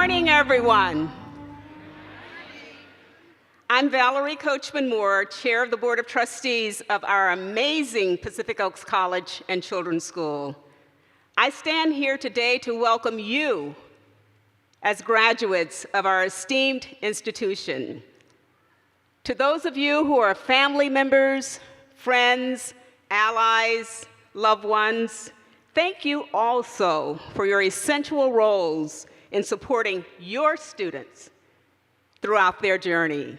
morning, everyone. I'm Valerie Coachman-Moore, Chair of the Board of Trustees of our amazing Pacific Oaks College and Children's School. I stand here today to welcome you as graduates of our esteemed institution. To those of you who are family members, friends, allies, loved ones, thank you also for your essential roles in supporting your students throughout their journey.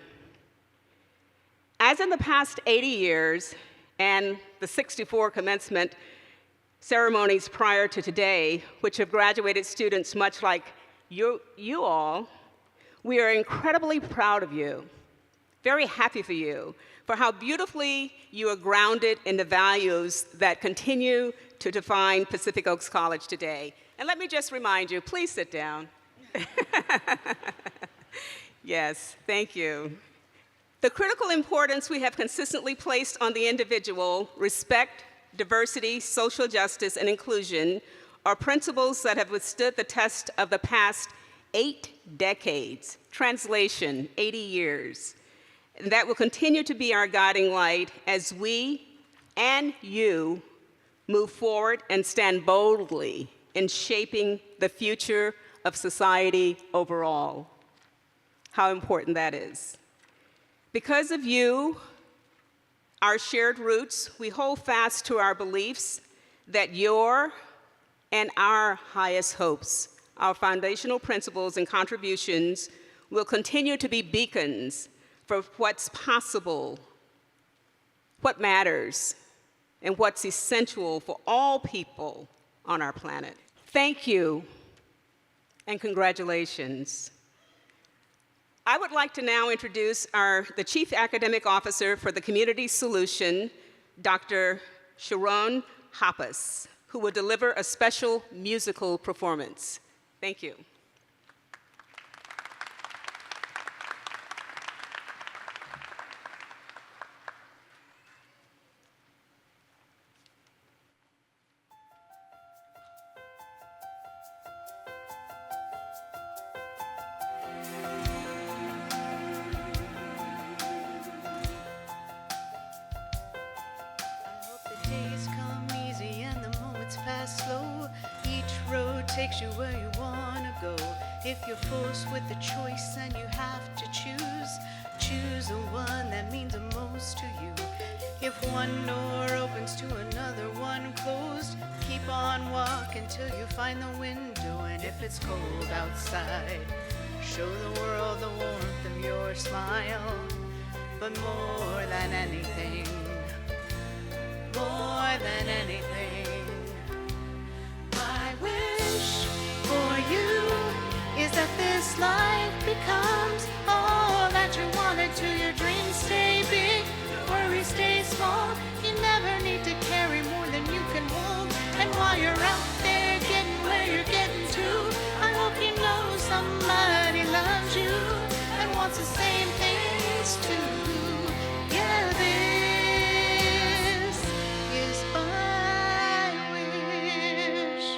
As in the past 80 years and the 64 commencement ceremonies prior to today, which have graduated students much like you all, we are incredibly proud of you, very happy for you, for how beautifully you are grounded in the values that continue to define Pacific Oaks College today. And let me just remind you, please sit down. Yes, thank you. The critical importance we have consistently placed on the individual, respect, diversity, social justice, and inclusion are principles that have withstood the test of the past 8 decades, translation, 80 years. And that will continue to be our guiding light as we and you move forward and stand boldly in shaping the future of society overall. How important that is. Because of you, our shared roots, we hold fast to our beliefs that your and our highest hopes, our foundational principles and contributions will continue to be beacons for what's possible, what matters, and what's essential for all people on our planet. Thank you, and congratulations. I would like to now introduce the Chief Academic Officer for the Community Solution, Dr. Sharon Hoppus, who will deliver a special musical performance. Thank you. Takes you where you want to go. If you're forced with a choice and you have to choose the one that means the most to you. If one door opens to another one closed, keep on walking till you find the window. And if it's cold outside, show the world the warmth of your smile. But more than anything, my wish for you is that this life becomes all that you wanted to. Your dreams stay big, your worries stay small. You never need to carry more than you can hold. And while you're out there getting where you're getting to, I hope you know somebody loves you and wants the same things too. Yeah, this is my wish.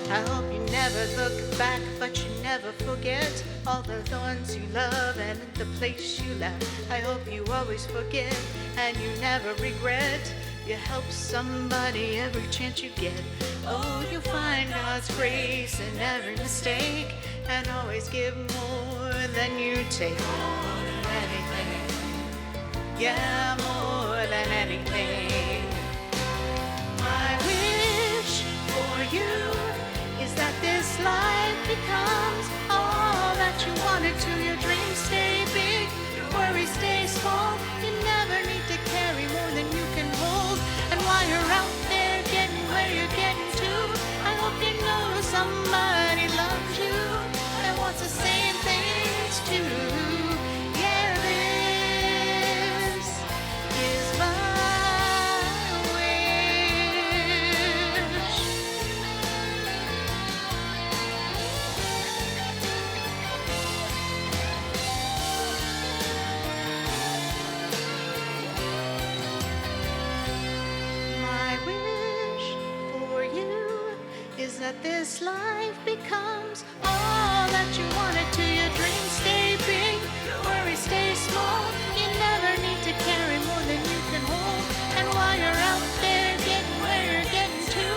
I hope you never look back, but you never forget all the ones you love and the place you left. I hope you always forget and you never regret. You help somebody every chance you get. Oh, you'll find God's grace in every mistake and always give more than you take. More than anything. Yeah, more than anything. My wish for you is that this life becomes all that you wanted to. Your dreams stay big, your worries stay small. You never need to carry more than you can hold. And while you're out there getting where you're getting to, I hope you know somebody loves you and wants the same things too. Yeah, this is my wish. Is that this life becomes all that you wanted to. Your dreams stay big, your worries stay small. You never need to carry more than you can hold. And while you're out there getting where you're getting to,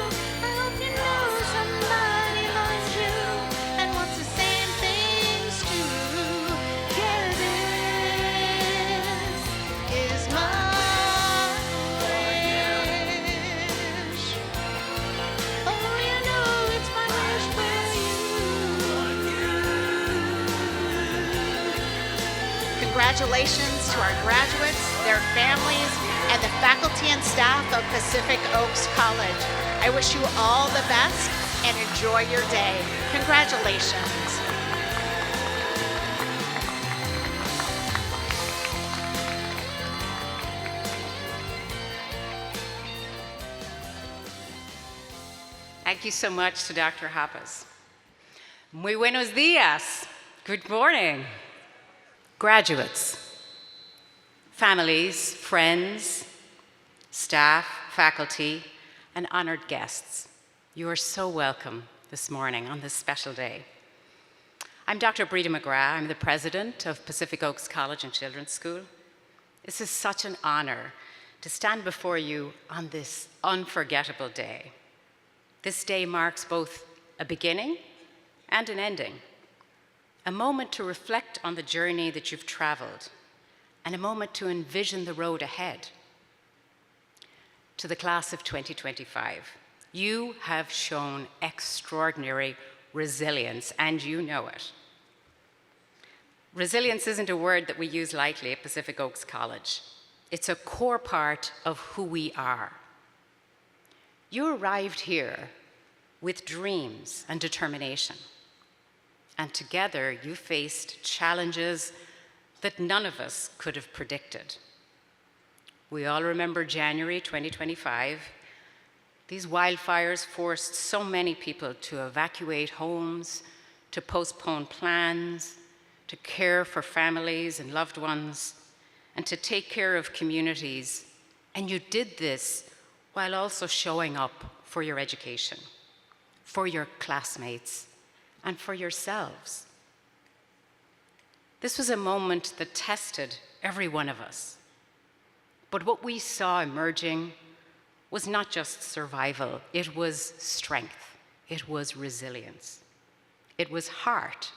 I hope you know somebody loves you and wants the same things too. Yeah, this is my wish. Oh, you know it's my wish for you. Congratulations to our graduates, their families, and the faculty and staff of Pacific Oaks College. I wish you all the best and enjoy your day. Congratulations. Thank you so much to Dr. Hoppes. Muy buenos días. Good morning. Graduates, families, friends, staff, faculty, and honored guests, you are so welcome this morning on this special day. I'm Dr. Breda McGrath. I'm the president of Pacific Oaks College and Children's School. This is such an honor to stand before you on this unforgettable day. This day marks both a beginning and an ending, a moment to reflect on the journey that you've traveled, and a moment to envision the road ahead. To the class of 2025, you have shown extraordinary resilience, and you know it. Resilience isn't a word that we use lightly at Pacific Oaks College. It's a core part of who we are. You arrived here with dreams and determination. And together, you faced challenges that none of us could have predicted. We all remember January 2025. These wildfires forced so many people to evacuate homes, to postpone plans, to care for families and loved ones, and to take care of communities. And you did this while also showing up for your education, for your classmates, and for yourselves. This was a moment that tested every one of us. But what we saw emerging was not just survival, it was strength, it was resilience, it was heart.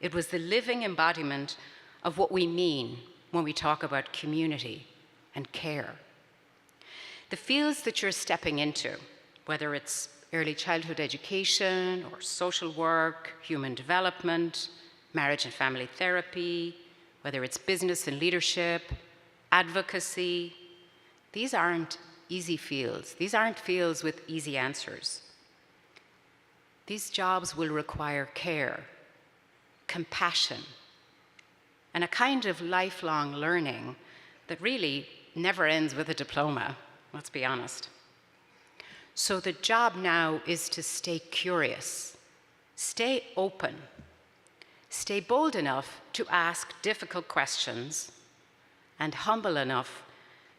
It was the living embodiment of what we mean when we talk about community and care. The fields that you're stepping into, whether it's early childhood education or social work, human development, marriage and family therapy, whether it's business and leadership, advocacy, these aren't easy fields. These aren't fields with easy answers. These jobs will require care, compassion, and a kind of lifelong learning that really never ends with a diploma, let's be honest. So the job now is to stay curious, stay open, stay bold enough to ask difficult questions, and humble enough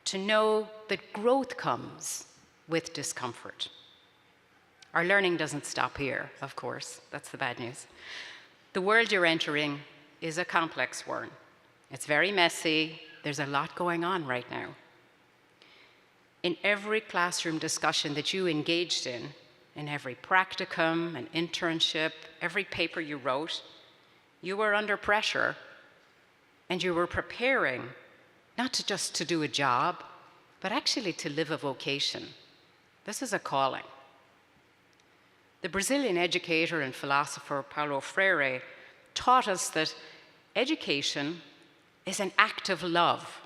to know that growth comes with discomfort. Our learning doesn't stop here, of course. That's the bad news. The world you're entering is a complex one. It's very messy. There's a lot going on right now. In every classroom discussion that you engaged in every practicum, an internship, every paper you wrote, you were under pressure, and you were preparing not just to do a job, but actually to live a vocation. This is a calling. The Brazilian educator and philosopher Paulo Freire taught us that education is an act of love,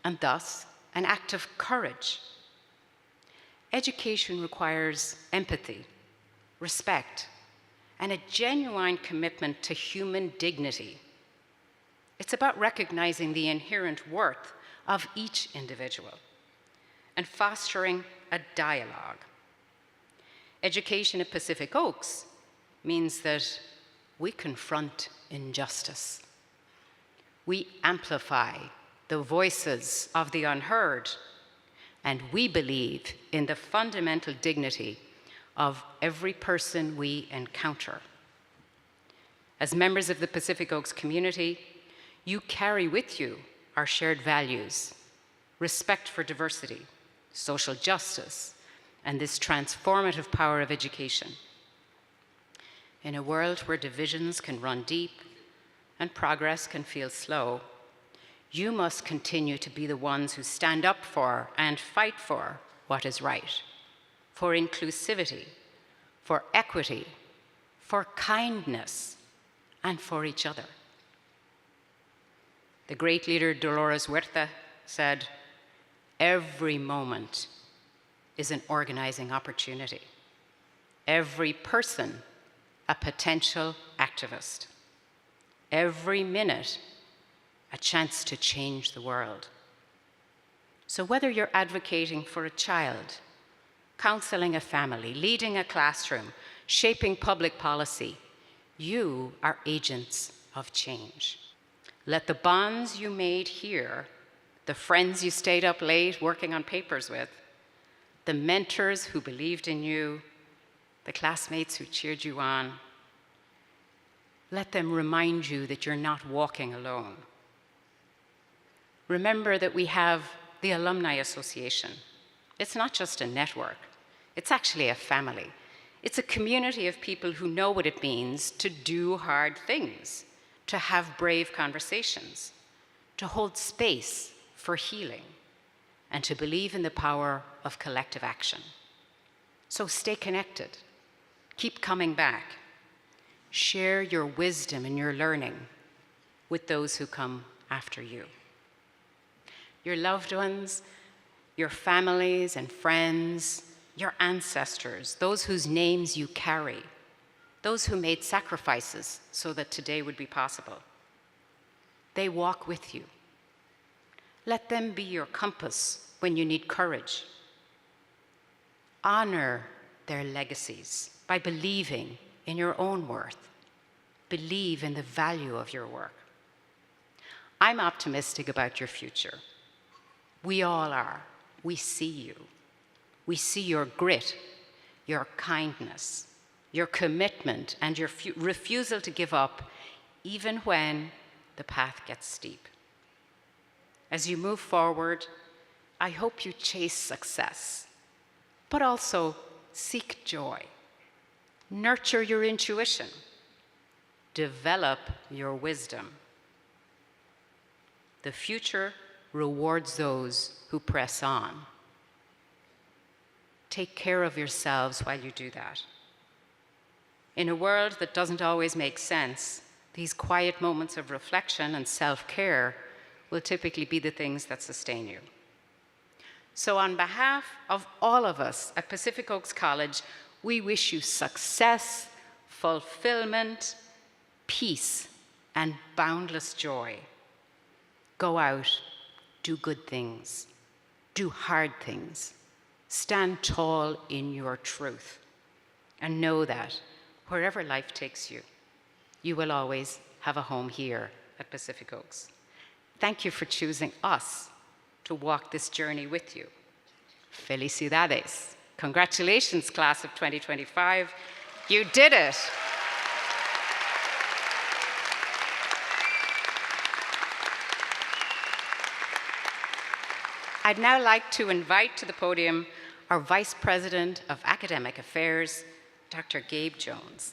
and thus an act of courage. Education requires empathy, respect, and a genuine commitment to human dignity. It's about recognizing the inherent worth of each individual and fostering a dialogue. Education at Pacific Oaks means that we confront injustice. We amplify the voices of the unheard, and we believe in the fundamental dignity of every person we encounter. As members of the Pacific Oaks community, you carry with you our shared values, respect for diversity, social justice, and this transformative power of education. In a world where divisions can run deep and progress can feel slow, you must continue to be the ones who stand up for and fight for what is right, for inclusivity, for equity, for kindness, and for each other. The great leader Dolores Huerta said, "Every moment is an organizing opportunity. Every person a potential activist. Every minute a chance to change the world." So whether you're advocating for a child, counseling a family, leading a classroom, shaping public policy, you are agents of change. Let the bonds you made here, the friends you stayed up late working on papers with, the mentors who believed in you, the classmates who cheered you on, let them remind you that you're not walking alone. Remember that we have the Alumni Association. It's not just a network, it's actually a family. It's a community of people who know what it means to do hard things, to have brave conversations, to hold space for healing, and to believe in the power of collective action. So stay connected. Keep coming back. Share your wisdom and your learning with those who come after you. Your loved ones, your families and friends, your ancestors, those whose names you carry, those who made sacrifices so that today would be possible. They walk with you. Let them be your compass when you need courage. Honor their legacies by believing in your own worth. Believe in the value of your work. I'm optimistic about your future. We all are. We see you. We see your grit, your kindness, your commitment, and your refusal to give up, even when the path gets steep. As you move forward, I hope you chase success, but also seek joy. Nurture your intuition. Develop your wisdom. The future rewards those who press on. Take care of yourselves while you do that. In a world that doesn't always make sense, these quiet moments of reflection and self-care will typically be the things that sustain you. So on behalf of all of us at Pacific Oaks College, we wish you success, fulfillment, peace, and boundless joy. Go out, do good things, do hard things, stand tall in your truth, and know that wherever life takes you, you will always have a home here at Pacific Oaks. Thank you for choosing us to walk this journey with you. Felicidades. Congratulations, class of 2025. You did it. I'd now like to invite to the podium our Vice President of Academic Affairs, Dr. Gabe Jones.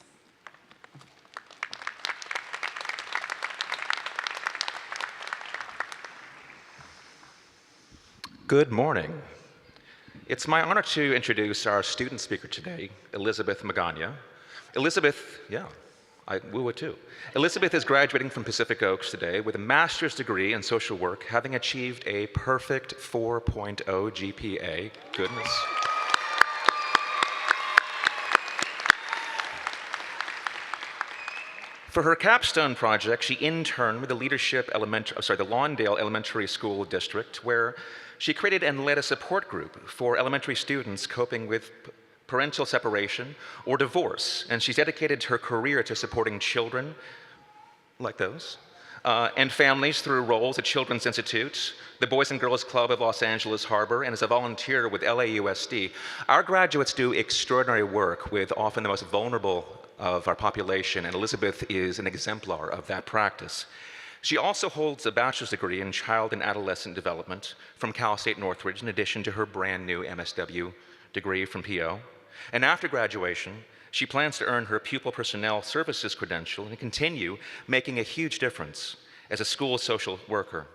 Good morning. It's my honor to introduce our student speaker today, Elizabeth Magana. Elizabeth, I woo it too. Elizabeth is graduating from Pacific Oaks today with a master's degree in social work, having achieved a perfect 4.0 GPA. Goodness. For her capstone project, she interned with the the Lawndale Elementary School District, where she created and led a support group for elementary students coping with parental separation or divorce. And she's dedicated her career to supporting children like those and families through roles at Children's Institute, the Boys and Girls Club of Los Angeles Harbor, and as a volunteer with LAUSD. Our graduates do extraordinary work with often the most vulnerable of our population, and Elizabeth is an exemplar of that practice. She also holds a bachelor's degree in child and adolescent development from Cal State Northridge, in addition to her brand new MSW degree from PO. And after graduation, she plans to earn her pupil personnel services credential and continue making a huge difference as a school social worker.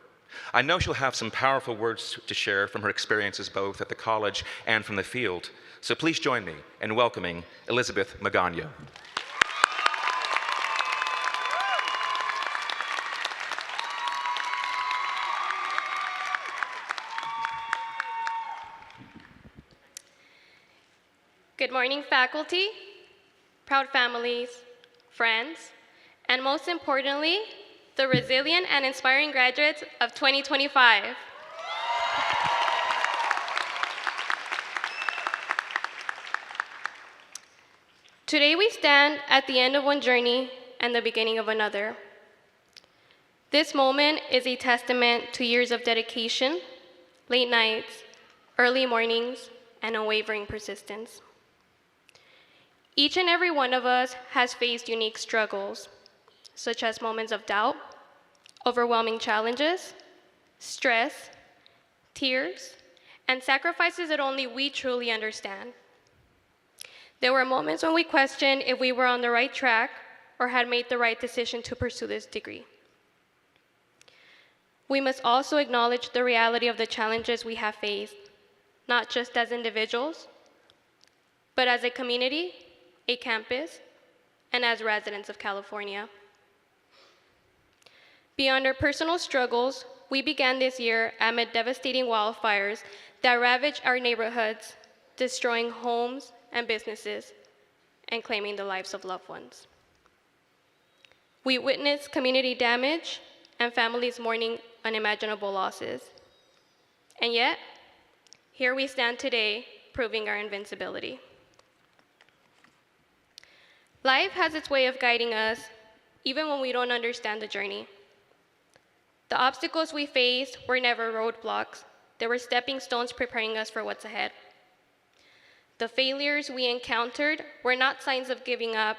I know she'll have some powerful words to share from her experiences both at the college and from the field. So please join me in welcoming Elizabeth Magana. Good morning, faculty, proud families, friends, and most importantly, the resilient and inspiring graduates of 2025. Today we stand at the end of one journey and the beginning of another. This moment is a testament to years of dedication, late nights, early mornings, and unwavering persistence. Each and every one of us has faced unique struggles, such as moments of doubt, overwhelming challenges, stress, tears, and sacrifices that only we truly understand. There were moments when we questioned if we were on the right track or had made the right decision to pursue this degree. We must also acknowledge the reality of the challenges we have faced, not just as individuals, but as a community, a campus, and as residents of California. Beyond our personal struggles, we began this year amid devastating wildfires that ravaged our neighborhoods, destroying homes and businesses, and claiming the lives of loved ones. We witnessed community damage and families mourning unimaginable losses. And yet, here we stand today, proving our invincibility. Life has its way of guiding us, even when we don't understand the journey. The obstacles we faced were never roadblocks. They were stepping stones preparing us for what's ahead. The failures we encountered were not signs of giving up,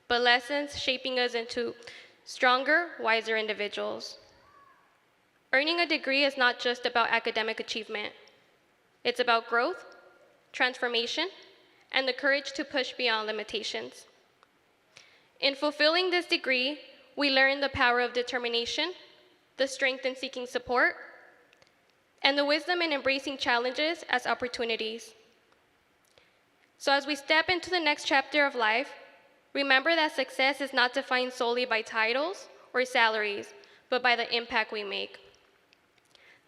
but lessons shaping us into stronger, wiser individuals. Earning a degree is not just about academic achievement. It's about growth, transformation, and the courage to push beyond limitations. In fulfilling this degree, we learn the power of determination, the strength in seeking support, and the wisdom in embracing challenges as opportunities. So as we step into the next chapter of life, remember that success is not defined solely by titles or salaries, but by the impact we make.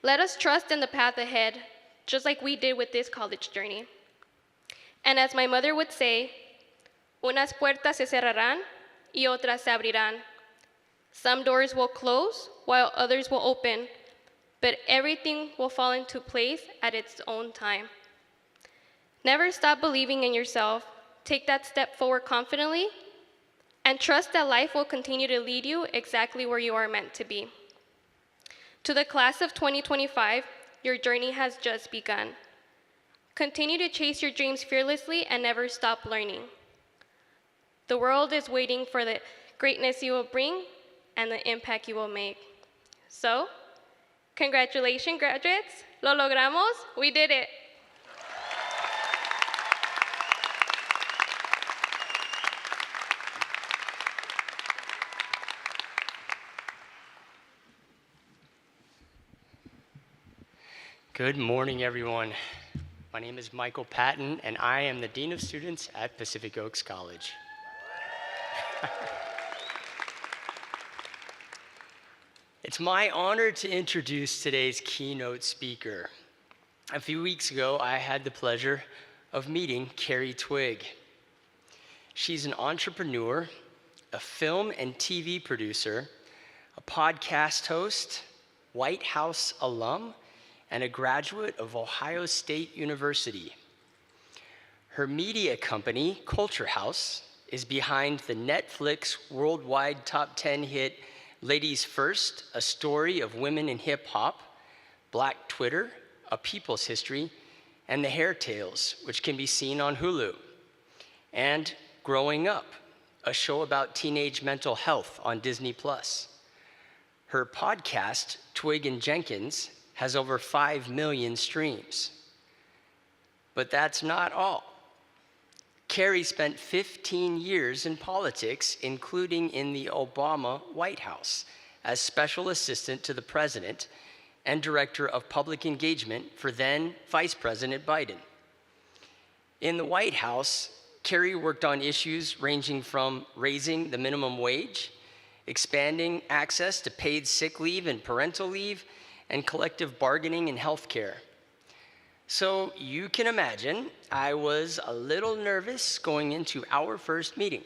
Let us trust in the path ahead, just like we did with this college journey. And as my mother would say, unas puertas se cerrarán y otras se abrirán. Some doors will close while others will open, but everything will fall into place at its own time. Never stop believing in yourself. Take that step forward confidently and trust that life will continue to lead you exactly where you are meant to be. To the class of 2025, your journey has just begun. Continue to chase your dreams fearlessly and never stop learning. The world is waiting for the greatness you will bring and the impact you will make. So, congratulations, graduates. Lo logramos. We did it. Good morning, everyone. My name is Michael Patton, and I am the Dean of Students at Pacific Oaks College. It's my honor to introduce today's keynote speaker. A few weeks ago, I had the pleasure of meeting Carrie Twigg. She's an entrepreneur, a film and TV producer, a podcast host, White House alum, and a graduate of Ohio State University. Her media company, Culture House, is behind the Netflix worldwide top 10 hit Ladies First, A Story of Women in Hip Hop, Black Twitter, A People's History, and The Hair Tales, which can be seen on Hulu, and Growing Up, a show about teenage mental health on Disney+. Her podcast, Twig and Jenkins, has over 5 million streams. But that's not all. Carrie spent 15 years in politics, including in the Obama White House, as special assistant to the president and director of public engagement for then Vice President Biden. In the White House, Carrie worked on issues ranging from raising the minimum wage, expanding access to paid sick leave and parental leave, and collective bargaining in healthcare. So you can imagine, I was a little nervous going into our first meeting.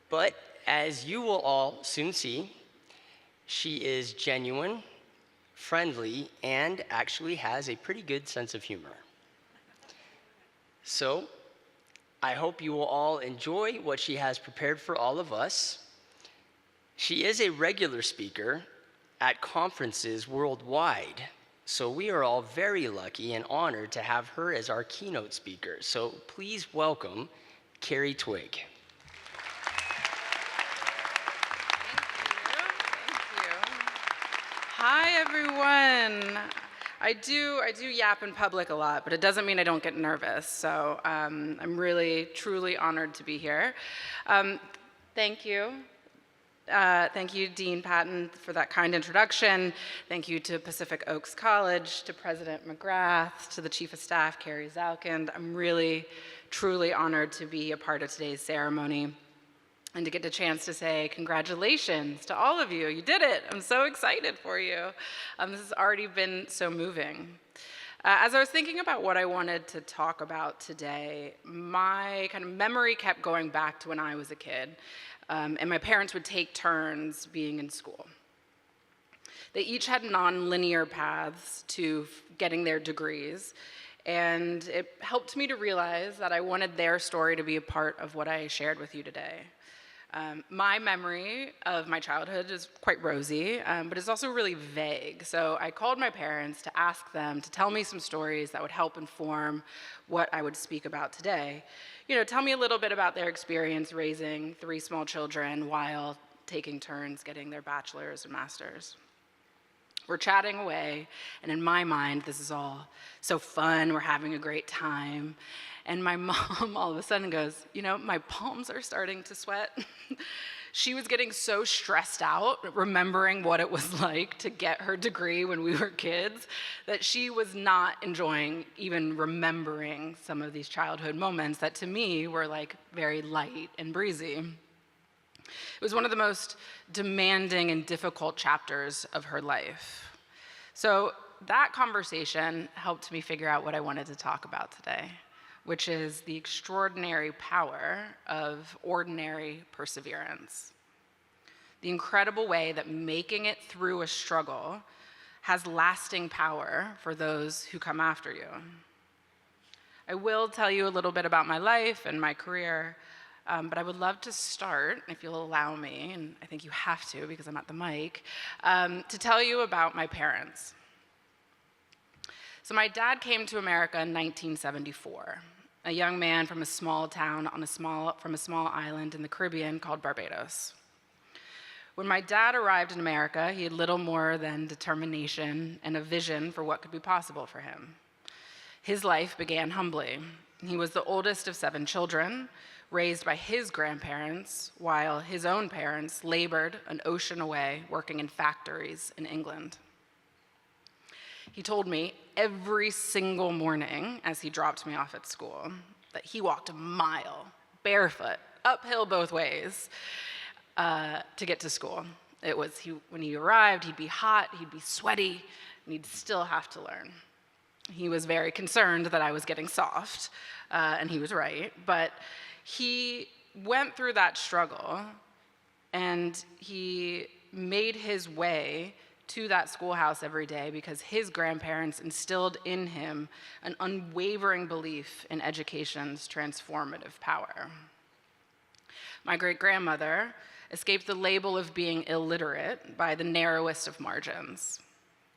But as you will all soon see, she is genuine, friendly, and actually has a pretty good sense of humor. So I hope you will all enjoy what she has prepared for all of us. She is a regular speaker at conferences worldwide, so we are all very lucky and honored to have her as our keynote speaker. So please welcome Carrie Twig. Hi, everyone. I do yap in public a lot, but it doesn't mean I don't get nervous. So I'm really, truly honored to be here. Thank you. Thank you, Dean Patton, for that kind introduction. Thank you to Pacific Oaks College, to President McGrath, to the Chief of Staff, Carrie Zalkind. I'm really, truly honored to be a part of today's ceremony and to get the chance to say congratulations to all of you. You did it. I'm so excited for you. This has already been so moving. As I was thinking about what I wanted to talk about today, my kind of memory kept going back to when I was a kid, and my parents would take turns being in school. They each had non-linear paths to getting their degrees, and it helped me to realize that I wanted their story to be a part of what I shared with you today. My memory of my childhood is quite rosy, but it's also really vague. So I called my parents to ask them to tell me some stories that would help inform what I would speak about today. You know, tell me a little bit about their experience raising 3 small children while taking turns getting their bachelors and masters. We're chatting away, and in my mind, this is all so fun. We're having a great time. And my mom all of a sudden goes, you know, my palms are starting to sweat. She was getting so stressed out, remembering what it was like to get her degree when we were kids, that she was not enjoying even remembering some of these childhood moments that to me were like very light and breezy. It was one of the most demanding and difficult chapters of her life. So that conversation helped me figure out what I wanted to talk about today, which is the extraordinary power of ordinary perseverance. The incredible way that making it through a struggle has lasting power for those who come after you. I will tell you a little bit about my life and my career, but I would love to start, if you'll allow me, and I think you have to because I'm at the mic, to tell you about my parents. So my dad came to America in 1974. A young man from a small town from a small island in the Caribbean called Barbados. When my dad arrived in America, he had little more than determination and a vision for what could be possible for him. His life began humbly. He was the oldest of 7 children, raised by his grandparents, while his own parents labored an ocean away, working in factories in England. He told me every single morning as he dropped me off at school that he walked a mile, barefoot, uphill both ways, to get to school. It was when he arrived, he'd be hot, he'd be sweaty, and he'd still have to learn. He was very concerned that I was getting soft, and he was right, but he went through that struggle, and he made his way to that schoolhouse every day because his grandparents instilled in him an unwavering belief in education's transformative power. My great-grandmother escaped the label of being illiterate by the narrowest of margins.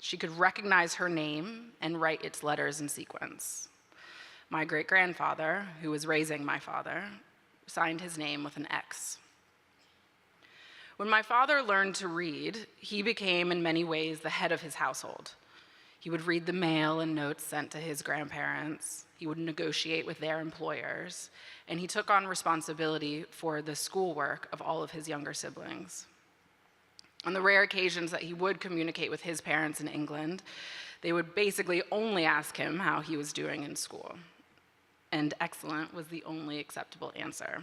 She could recognize her name and write its letters in sequence. My great-grandfather, who was raising my father, signed his name with an X. When my father learned to read, he became in many ways the head of his household. He would read the mail and notes sent to his grandparents. He would negotiate with their employers, and he took on responsibility for the schoolwork of all of his younger siblings. On the rare occasions that he would communicate with his parents in England, they would basically only ask him how he was doing in school, and excellent was the only acceptable answer.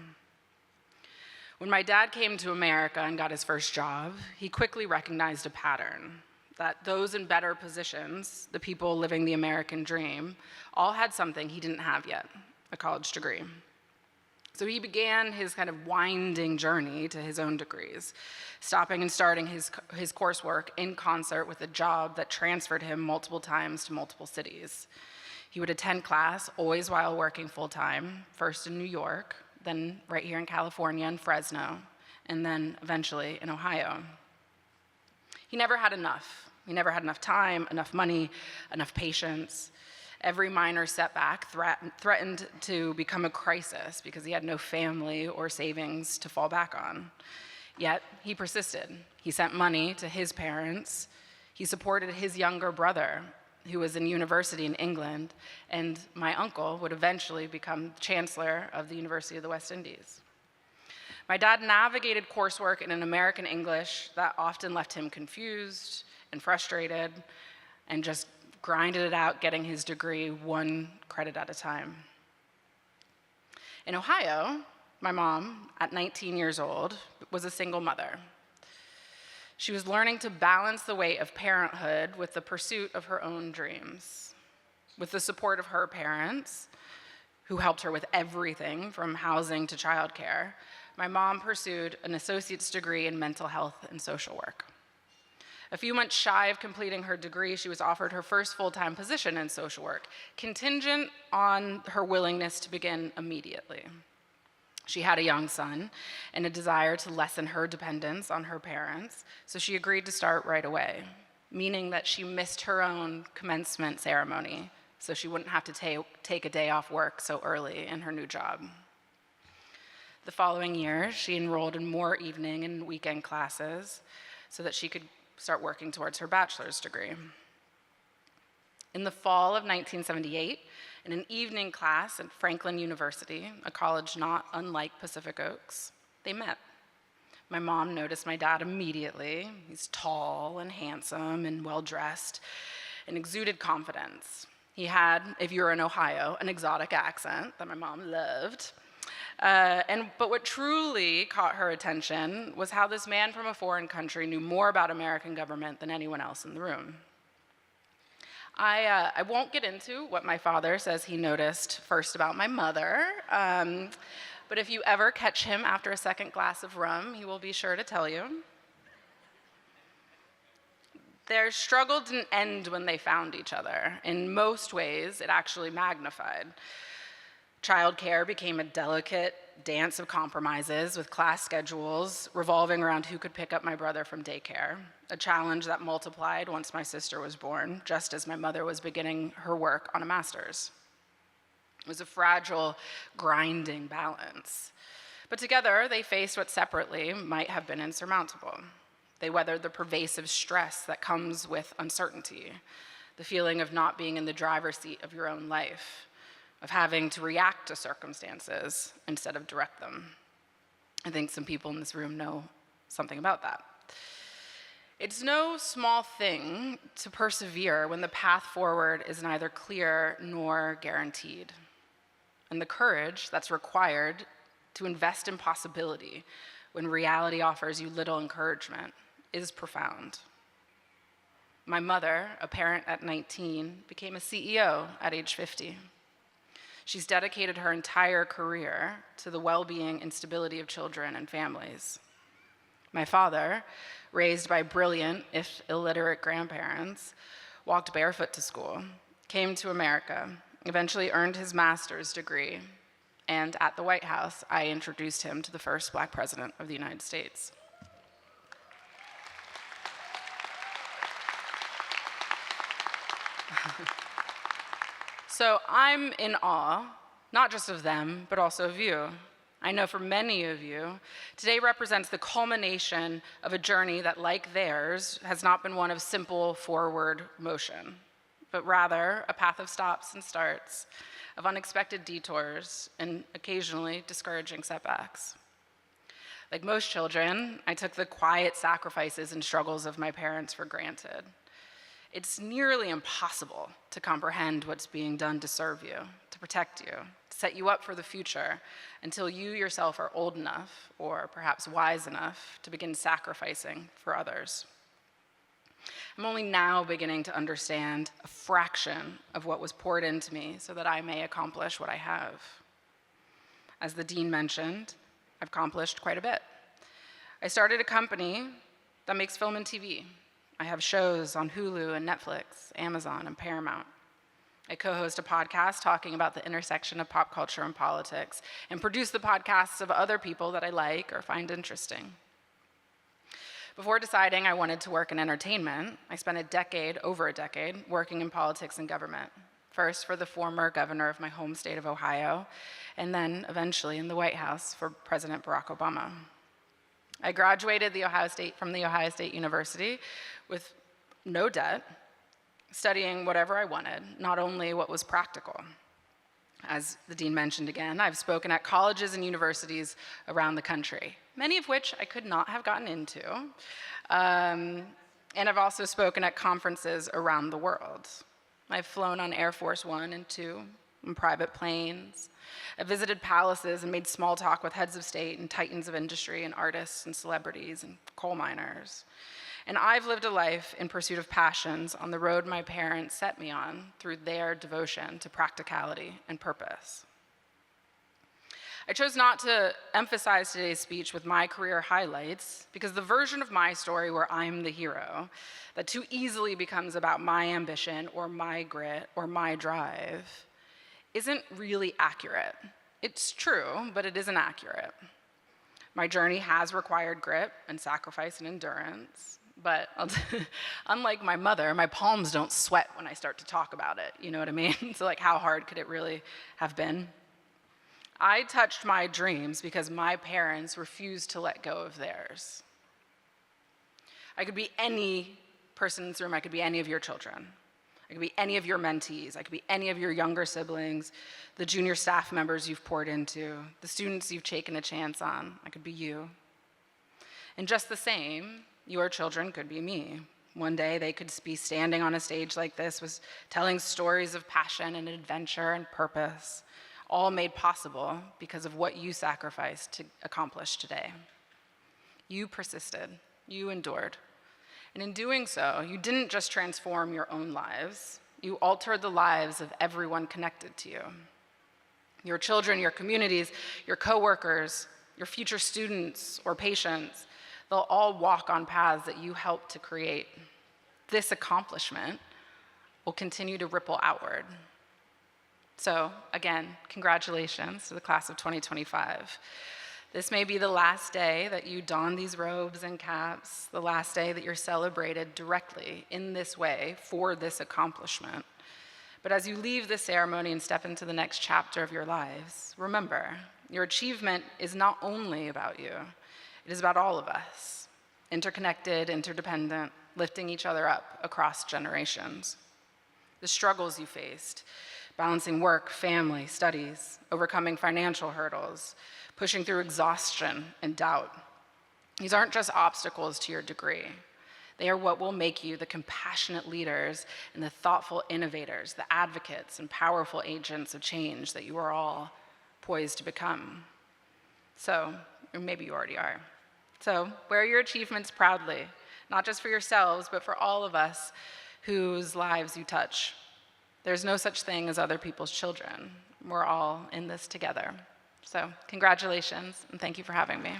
When my dad came to America and got his first job, he quickly recognized a pattern that those in better positions, the people living the American dream, all had something he didn't have yet, a college degree. So he began his kind of winding journey to his own degrees, stopping and starting his coursework in concert with a job that transferred him multiple times to multiple cities. He would attend class, always while working full-time, first in New York, then right here in California in Fresno, and then eventually in Ohio. He never had enough. He never had enough time, enough money, enough patience. Every minor setback threatened to become a crisis because he had no family or savings to fall back on. Yet he persisted. He sent money to his parents. He supported his younger brother, who was in university in England, and my uncle would eventually become chancellor of the University of the West Indies. My dad navigated coursework in an American English that often left him confused and frustrated, and just grinded it out, getting his degree one credit at a time. In Ohio, my mom, at 19 years old, was a single mother. She was learning to balance the weight of parenthood with the pursuit of her own dreams. With the support of her parents, who helped her with everything from housing to childcare, my mom pursued an associate's degree in mental health and social work. A few months shy of completing her degree, she was offered her first full-time position in social work, contingent on her willingness to begin immediately. She had a young son and a desire to lessen her dependence on her parents, so she agreed to start right away, meaning that she missed her own commencement ceremony, so she wouldn't have to take a day off work so early in her new job. The following year, she enrolled in more evening and weekend classes so that she could start working towards her bachelor's degree. In the fall of 1978, in an evening class at Franklin University, a college not unlike Pacific Oaks, they met. My mom noticed my dad immediately. He's tall and handsome and well-dressed and exuded confidence. He had, if you're in Ohio, an exotic accent that my mom loved. But what truly caught her attention was how this man from a foreign country knew more about American government than anyone else in the room. I won't get into what my father says he noticed first about my mother, but if you ever catch him after a second glass of rum, he will be sure to tell you. Their struggle didn't end when they found each other. In most ways, it actually magnified. Childcare became a delicate dance of compromises with class schedules revolving around who could pick up my brother from daycare, a challenge that multiplied once my sister was born, just as my mother was beginning her work on a master's. It was a fragile, grinding balance. But together, they faced what separately might have been insurmountable. They weathered the pervasive stress that comes with uncertainty, the feeling of not being in the driver's seat of your own life, of having to react to circumstances instead of direct them. I think some people in this room know something about that. It's no small thing to persevere when the path forward is neither clear nor guaranteed. And the courage that's required to invest in possibility when reality offers you little encouragement is profound. My mother, a parent at 19, became a CEO at age 50. She's dedicated her entire career to the well-being and stability of children and families. My father, raised by brilliant, if illiterate grandparents, walked barefoot to school, came to America, eventually earned his master's degree, and at the White House, I introduced him to the first Black president of the United States. So I'm in awe, not just of them, but also of you. I know for many of you, today represents the culmination of a journey that, like theirs, has not been one of simple forward motion, but rather a path of stops and starts, of unexpected detours, and occasionally discouraging setbacks. Like most children, I took the quiet sacrifices and struggles of my parents for granted. It's nearly impossible to comprehend what's being done to serve you, to protect you, to set you up for the future until you yourself are old enough, or perhaps wise enough, to begin sacrificing for others. I'm only now beginning to understand a fraction of what was poured into me so that I may accomplish what I have. As the dean mentioned, I've accomplished quite a bit. I started a company that makes film and TV. I have shows on Hulu and Netflix, Amazon, and Paramount. I co-host a podcast talking about the intersection of pop culture and politics, and produce the podcasts of other people that I like or find interesting. Before deciding I wanted to work in entertainment, I spent over a decade, working in politics and government. First for the former governor of my home state of Ohio, and then eventually in the White House for President Barack Obama. I graduated from the Ohio State University with no debt, studying whatever I wanted, not only what was practical. As the dean mentioned again, I've spoken at colleges and universities around the country, many of which I could not have gotten into. And I've also spoken at conferences around the world. I've flown on Air Force One and Two, in private planes. I've visited palaces and made small talk with heads of state and titans of industry and artists and celebrities and coal miners. And I've lived a life in pursuit of passions on the road my parents set me on through their devotion to practicality and purpose. I chose not to emphasize today's speech with my career highlights because the version of my story where I'm the hero that too easily becomes about my ambition or my grit or my drive isn't really accurate. It's true, but it isn't accurate. My journey has required grit and sacrifice and endurance, but unlike my mother, my palms don't sweat when I start to talk about it, you know what I mean? So like, how hard could it really have been? I touched my dreams because my parents refused to let go of theirs. I could be any person in this room, I could be any of your children. I could be any of your mentees. I could be any of your younger siblings, the junior staff members you've poured into, the students you've taken a chance on. I could be you. And just the same, your children could be me. One day they could be standing on a stage like this, was telling stories of passion and adventure and purpose, all made possible because of what you sacrificed to accomplish today. You persisted, you endured. And in doing so, you didn't just transform your own lives, you altered the lives of everyone connected to you. Your children, your communities, your coworkers, your future students or patients, they'll all walk on paths that you helped to create. This accomplishment will continue to ripple outward. So again, congratulations to the class of 2025. This may be the last day that you don these robes and caps, the last day that you're celebrated directly in this way for this accomplishment. But as you leave this ceremony and step into the next chapter of your lives, remember, your achievement is not only about you, it is about all of us, interconnected, interdependent, lifting each other up across generations. The struggles you faced, balancing work, family, studies, overcoming financial hurdles, pushing through exhaustion and doubt. These aren't just obstacles to your degree. They are what will make you the compassionate leaders and the thoughtful innovators, the advocates and powerful agents of change that you are all poised to become. So, or maybe you already are. So, wear your achievements proudly, not just for yourselves, but for all of us whose lives you touch. There's no such thing as other people's children. We're all in this together. So, congratulations, and thank you for having me.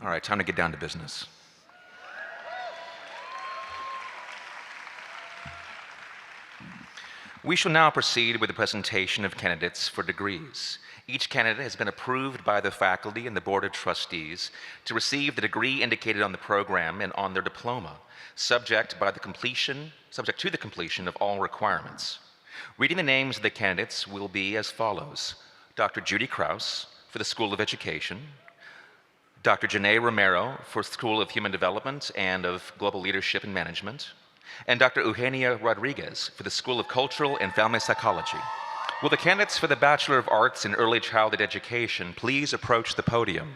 All right, time to get down to business. We shall now proceed with the presentation of candidates for degrees. Each candidate has been approved by the faculty and the Board of Trustees to receive the degree indicated on the program and on their diploma, subject to the completion of all requirements. Reading the names of the candidates will be as follows: Dr. Judy Krause for the School of Education, Dr. Janae Romero for the School of Human Development and of Global Leadership and Management, and Dr. Eugenia Rodriguez for the School of Cultural and Family Psychology. Will the candidates for the Bachelor of Arts in Early Childhood Education please approach the podium?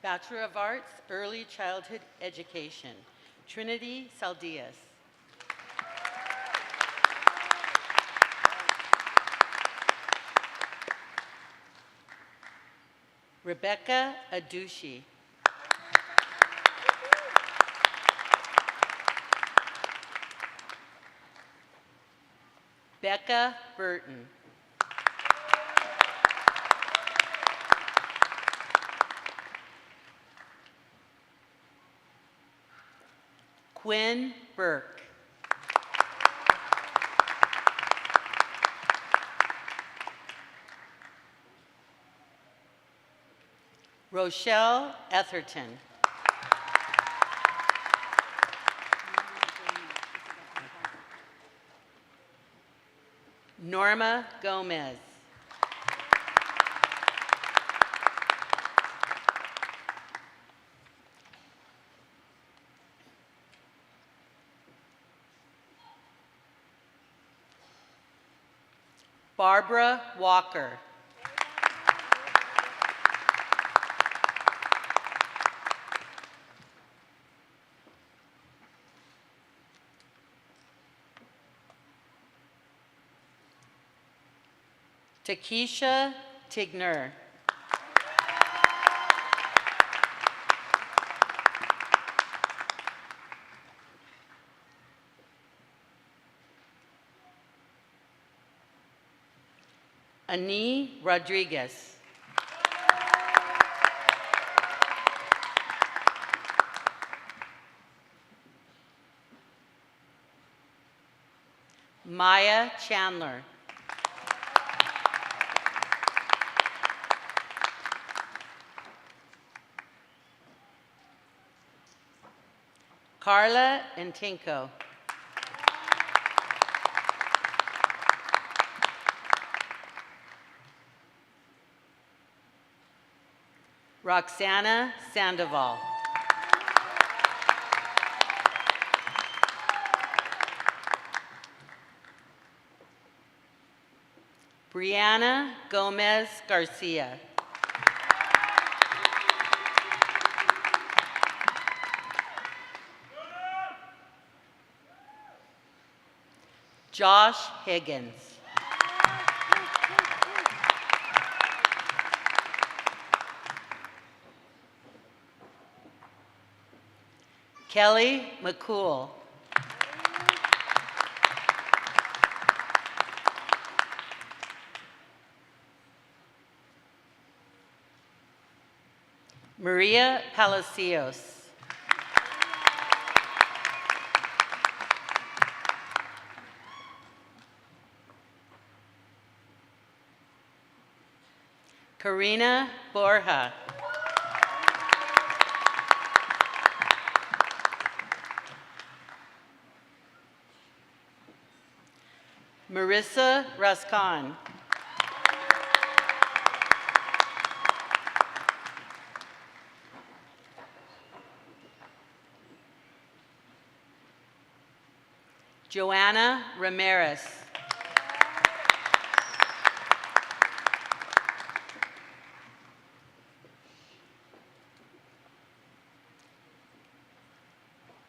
Bachelor of Arts, Early Childhood Education, Trinity Saldias. Rebecca Adushi. Becca Burton. Quinn Burke. Rochelle Etherton. Norma Gomez. Barbara Walker. Takesha Tigner. Ani Rodriguez. Maya Chandler. Carla Ntinko. Roxana Sandoval. Brianna Gomez Garcia. Josh Higgins. Kelly McCool. Maria Palacios. Karina Borja. Marissa Raskan. Joanna Ramirez.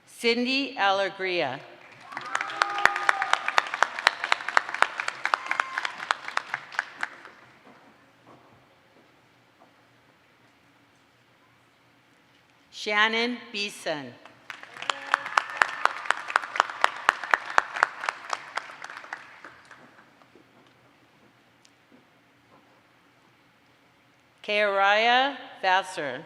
Cindy Alegria. Shannon Beeson. Kearaya Vassar.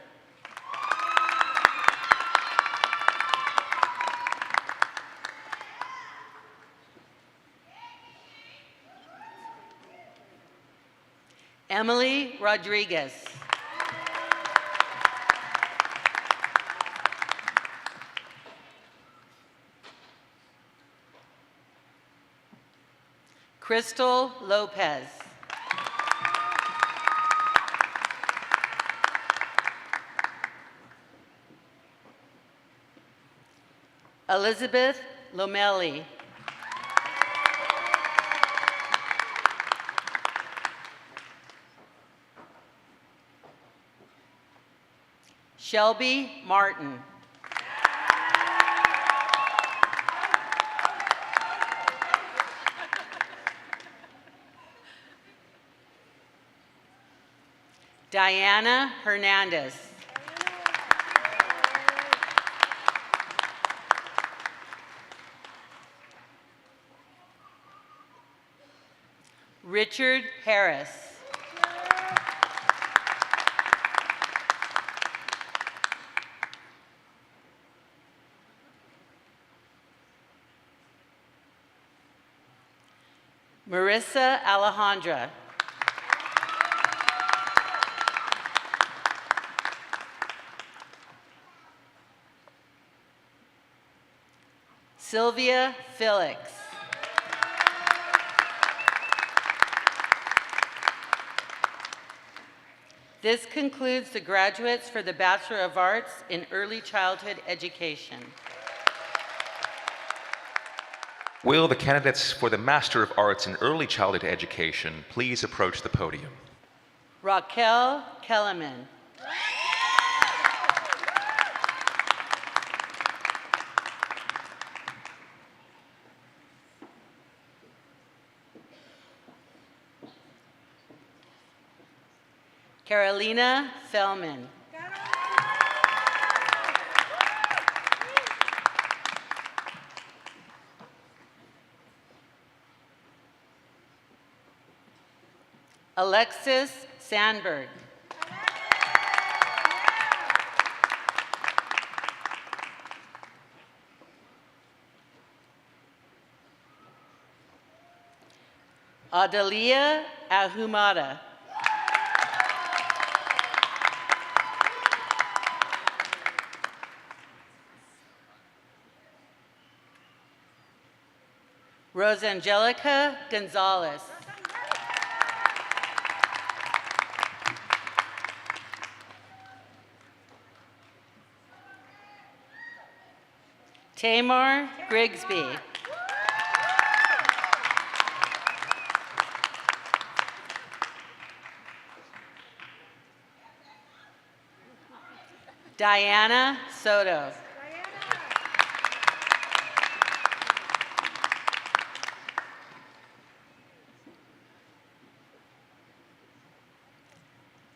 Emily Rodriguez. Crystal Lopez. Elizabeth Lomelli. Shelby Martin. Diana Hernandez. Richard Harris. Marissa Alejandra. Sylvia Felix. This concludes the graduates for the Bachelor of Arts in Early Childhood Education. Will the candidates for the Master of Arts in Early Childhood Education please approach the podium? Raquel Kellerman. Carolina Fellman. Alexis Sandberg. Adalia Ahumada. Rosangelica Gonzalez. Tamar Grigsby. Diana Soto.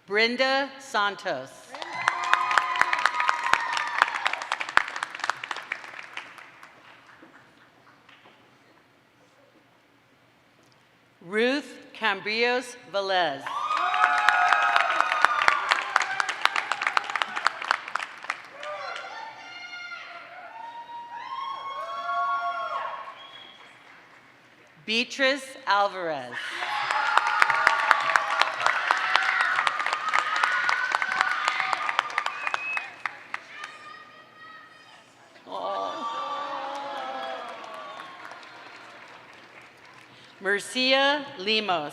Brenda Santos. Ruth Cambrios Velez. Beatrice Alvarez. Mercia Limos.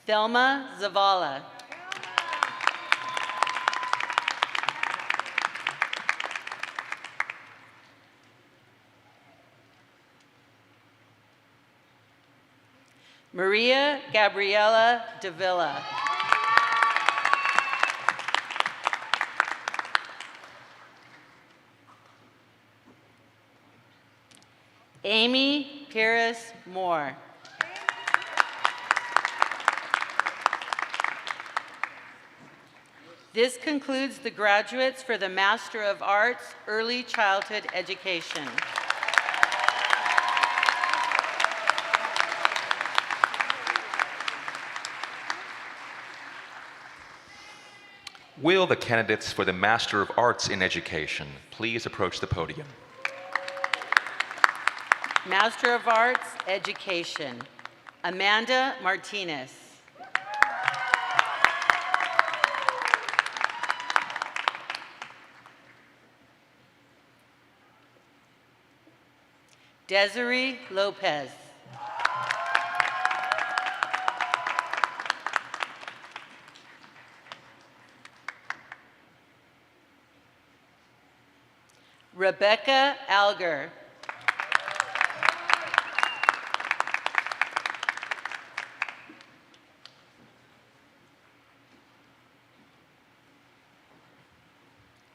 Thelma Zavala. Maria Gabriela Davila. Amy Pires Moore. This concludes the graduates for the Master of Arts, Early Childhood Education. Will the candidates for the Master of Arts in Education please approach the podium? Master of Arts, Education, Amanda Martinez. Desiree Lopez. Rebecca Alger.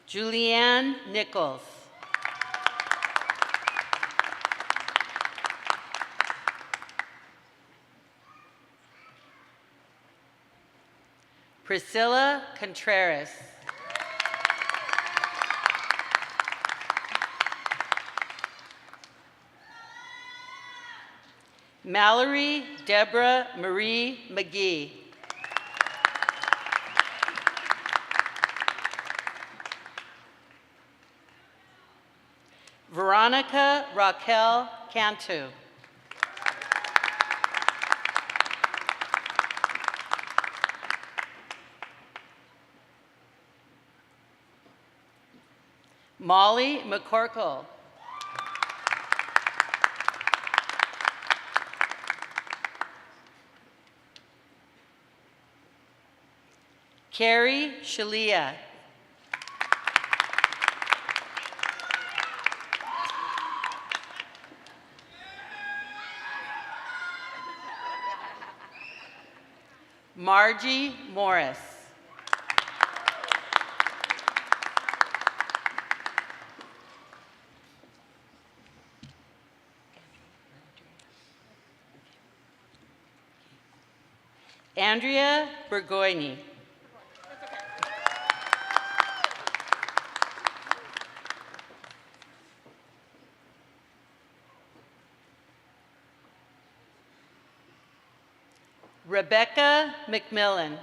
Julianne Nichols. Priscilla Contreras. Mallory Deborah Marie McGee. Veronica Raquel Cantu. Molly McCorkle. Carrie Shalia. Margie Morris. Andrea Burgoyne. Rebecca McMillan.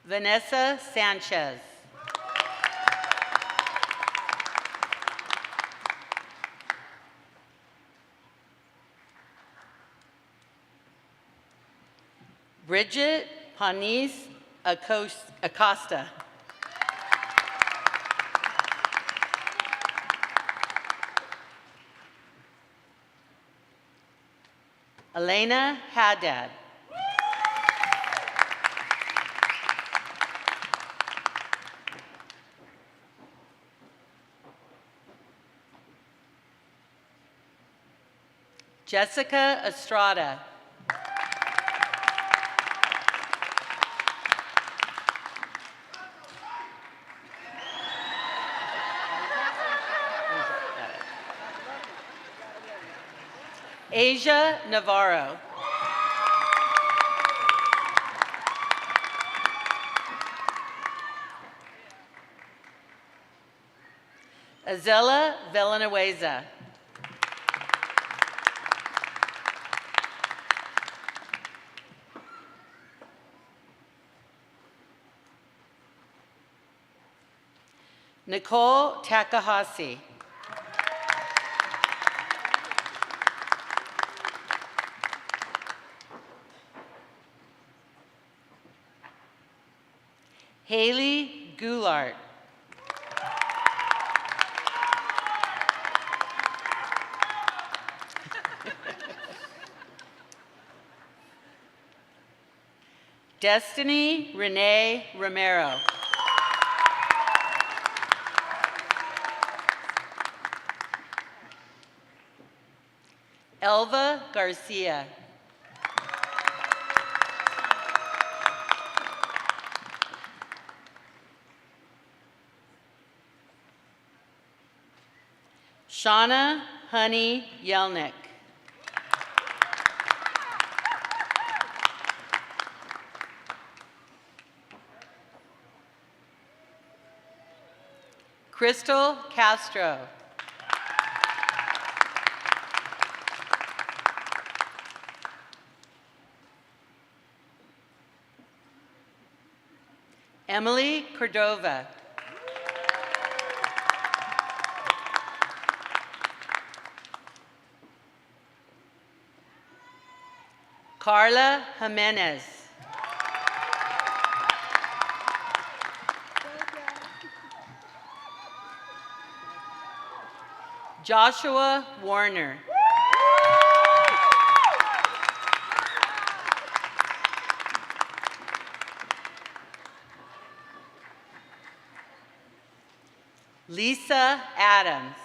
Vanessa Sanchez. Bridget Panis Acosta. Elena Haddad. Jessica Estrada. Asia Navarro. Azela Villanueva. Nicole Takahashi. Haley Goulart. Destiny Renee Romero. Elva Garcia. Shauna Honey Yelnick. Crystal Castro. Emily Cordova. Carla Jimenez. Joshua Warner. Lisa Adams.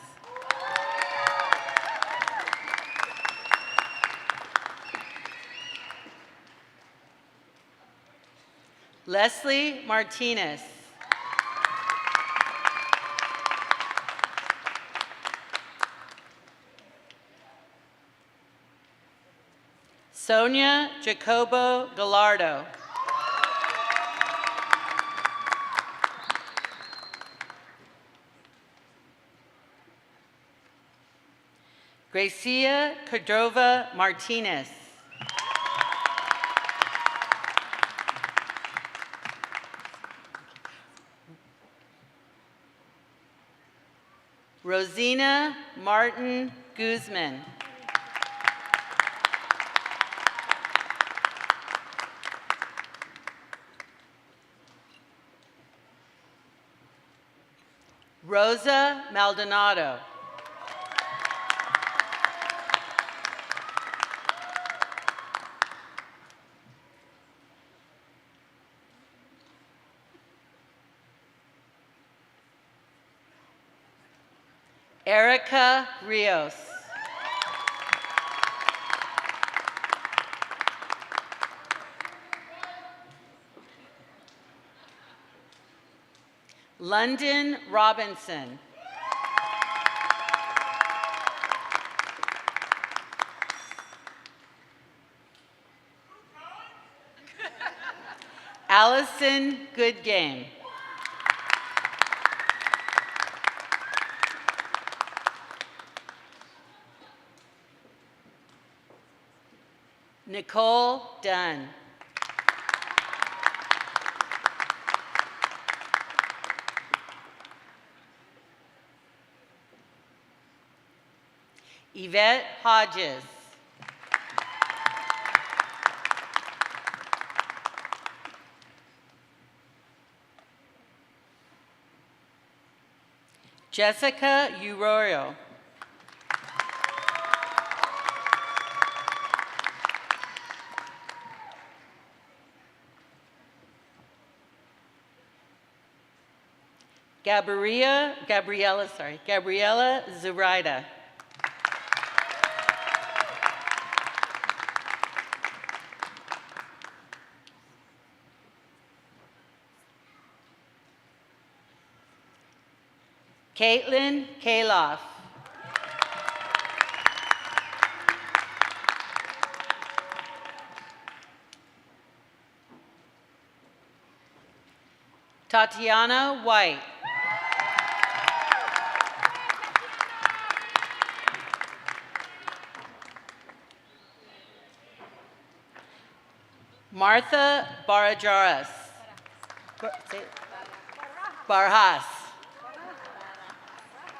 Leslie Martinez. Sonia Jacobo Gallardo. Gracia Cordova Martinez. Rosina Martin Guzman. Rosa Maldonado. Erica Rios. London Robinson. Allison Goodgame. Nicole Dunn. Yvette Hodges. Jessica Uroyo. Gabriella Zuraida. Caitlin Kaloff. Tatiana White. Martha Barajas. Barajas.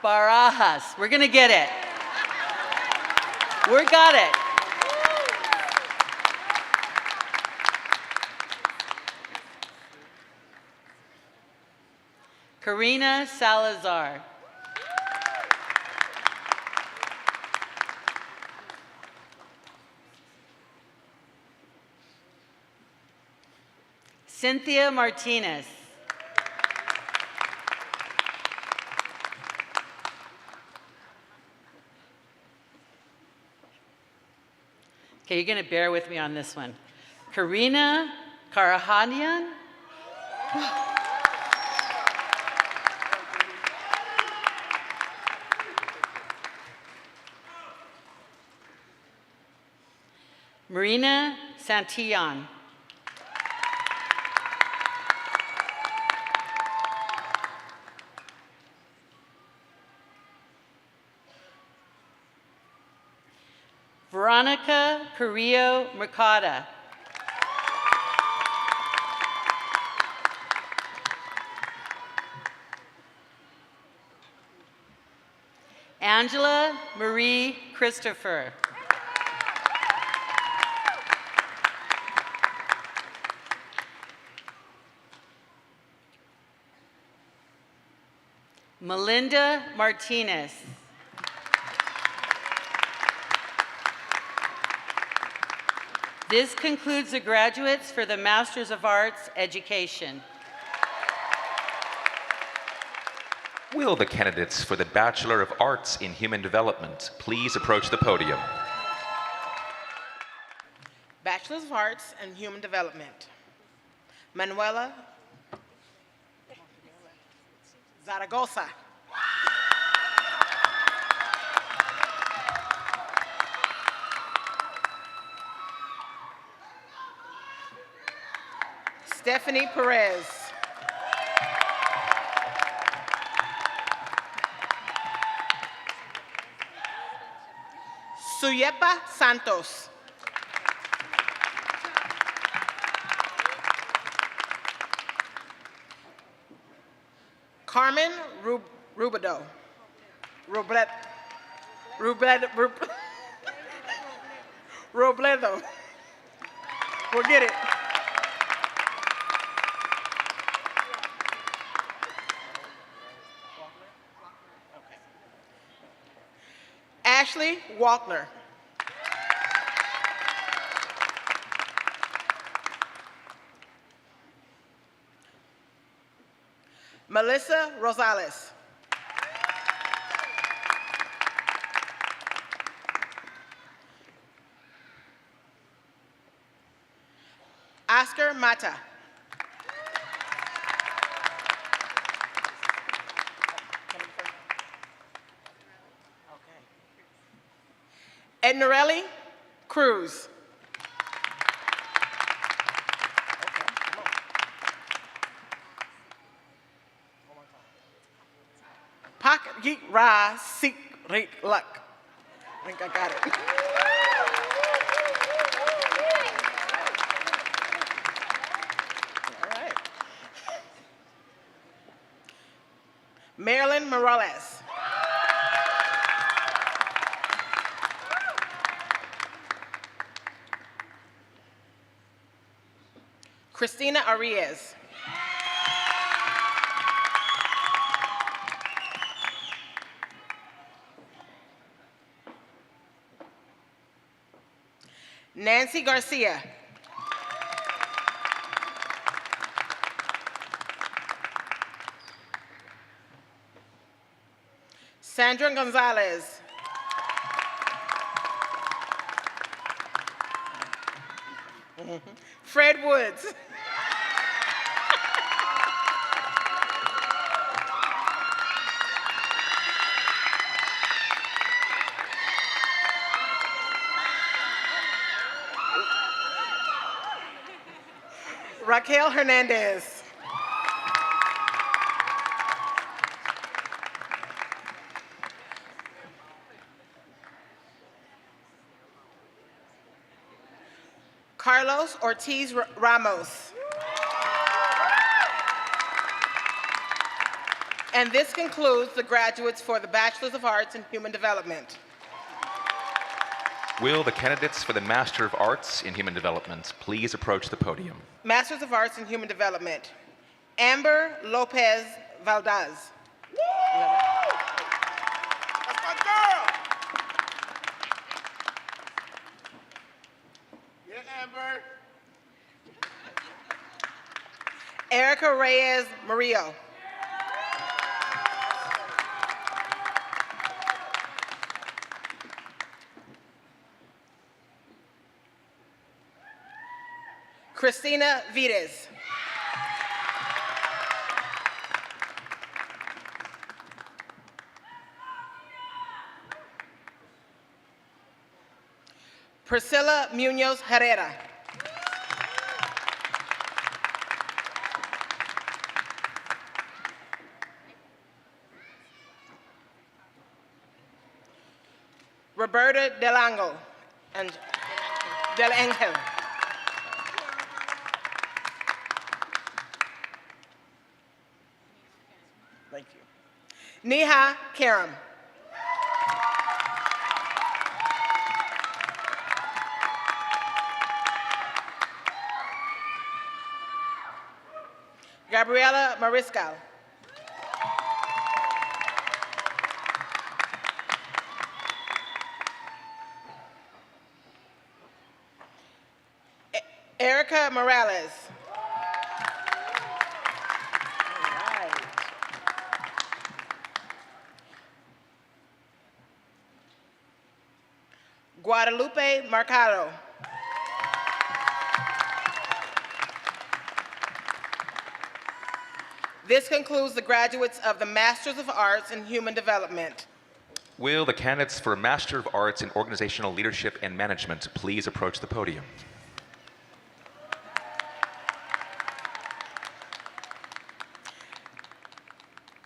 Barajas. We're going to get it. We got it. Karina Salazar. Cynthia Martinez. Okay, you're going to bear with me on this one. Karina Karahanian. Marina Santillan. Veronica Carrillo Mercada. Angela Marie Christopher. Melinda Martinez. This concludes the graduates for the Masters of Arts education. Will the candidates for the Bachelor of Arts in Human Development please approach the podium? Bachelor of Arts in Human Development. Manuela Zaragoza. Stephanie Perez. Suyepa Santos. Carmen Rubido. Robledo. We'll get it. Ashley Walkner. Melissa Rosales. Oscar Mata. Ednarelli Cruz. Pocket Geek Ra Seek Rake Luck. I think I got it. All right. Marilyn Morales. Christina Arias. Nancy Garcia. Sandra Gonzalez. Fred Woods. Raquel Hernandez. Carlos Ortiz Ramos. And this concludes the graduates for the Bachelors of Arts in Human Development. Will the candidates for the Master of Arts in Human Development please approach the podium? Masters of Arts in Human Development. Amber Lopez Valdez. That's my girl. Yeah, Amber. Erica Reyes Murillo. Christina Vides. Priscilla Munoz Herrera. Roberta Delango. And Del Angel. Thank you. Neha Karam. Gabriela Mariscal. Erica Morales. All right. Guadalupe Mercado. This concludes the graduates of the Masters of Arts in Human Development. Will the candidates for Master of Arts in Organizational Leadership and Management please approach the podium?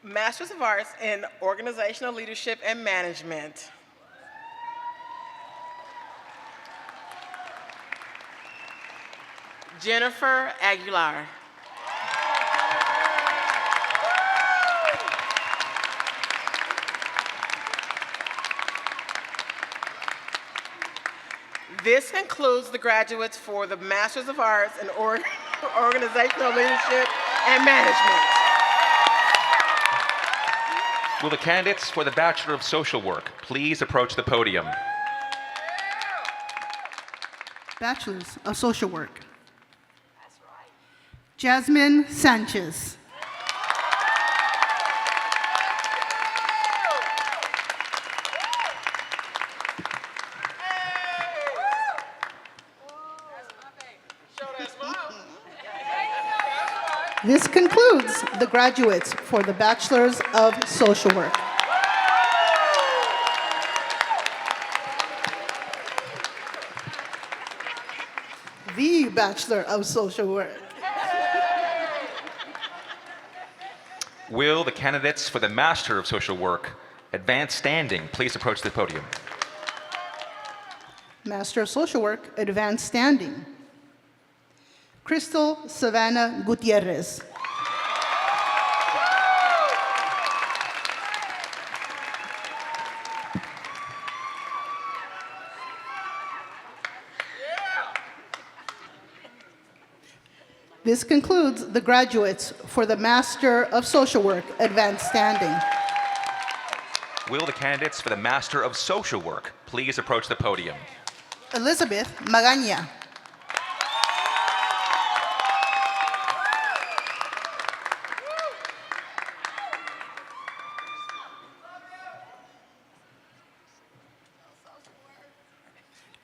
Masters of Arts in Organizational Leadership and Management. Jennifer Aguilar. This concludes the graduates for the Masters of Arts in Organizational Leadership and Management. Will the candidates for the Bachelor of Social Work please approach the podium? Bachelors of Social Work. Jasmine Sanchez. This concludes the graduates for the Bachelors of Social Work. The Bachelor of Social Work. Will the candidates for the Master of Social Work, Advanced Standing, please approach the podium? Master of Social Work, Advanced Standing. Crystal Savannah Gutierrez. This concludes the graduates for the Master of Social Work, Advanced Standing. Will the candidates for the Master of Social Work please approach the podium? Elizabeth Magaña.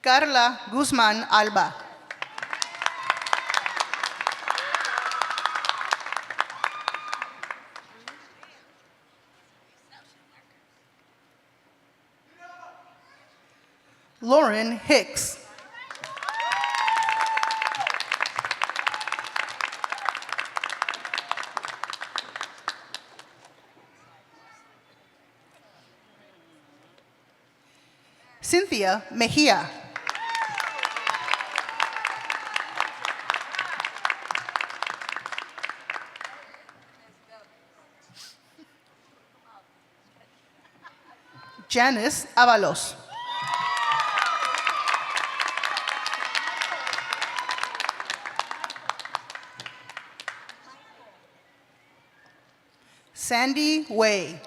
Carla Guzman Alba. Lauren Hicks. Cynthia Mejia. Janice Avalos. Sandy Way.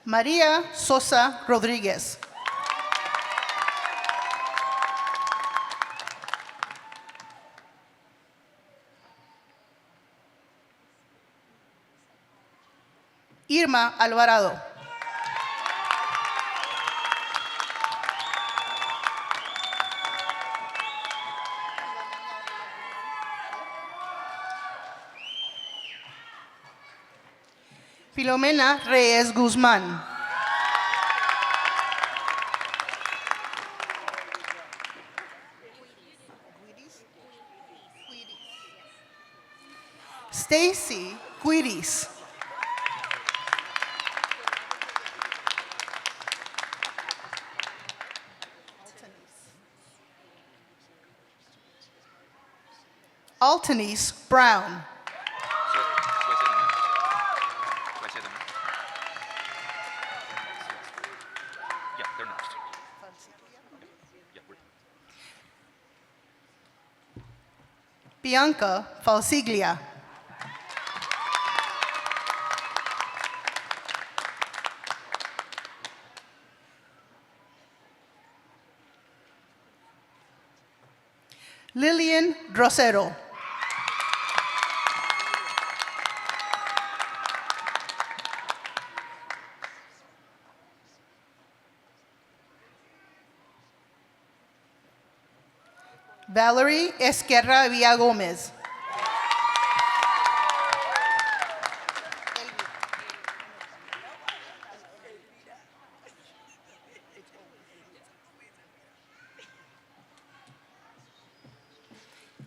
Maria Sosa Rodriguez. Irma Alvarado. Filomena Reyes Guzmán. Stacy Guiris. Altanese Brown. Yeah, they're next. Bianca Falsiglia. Lillian Rosero. Valerie Esquerra Villagomez.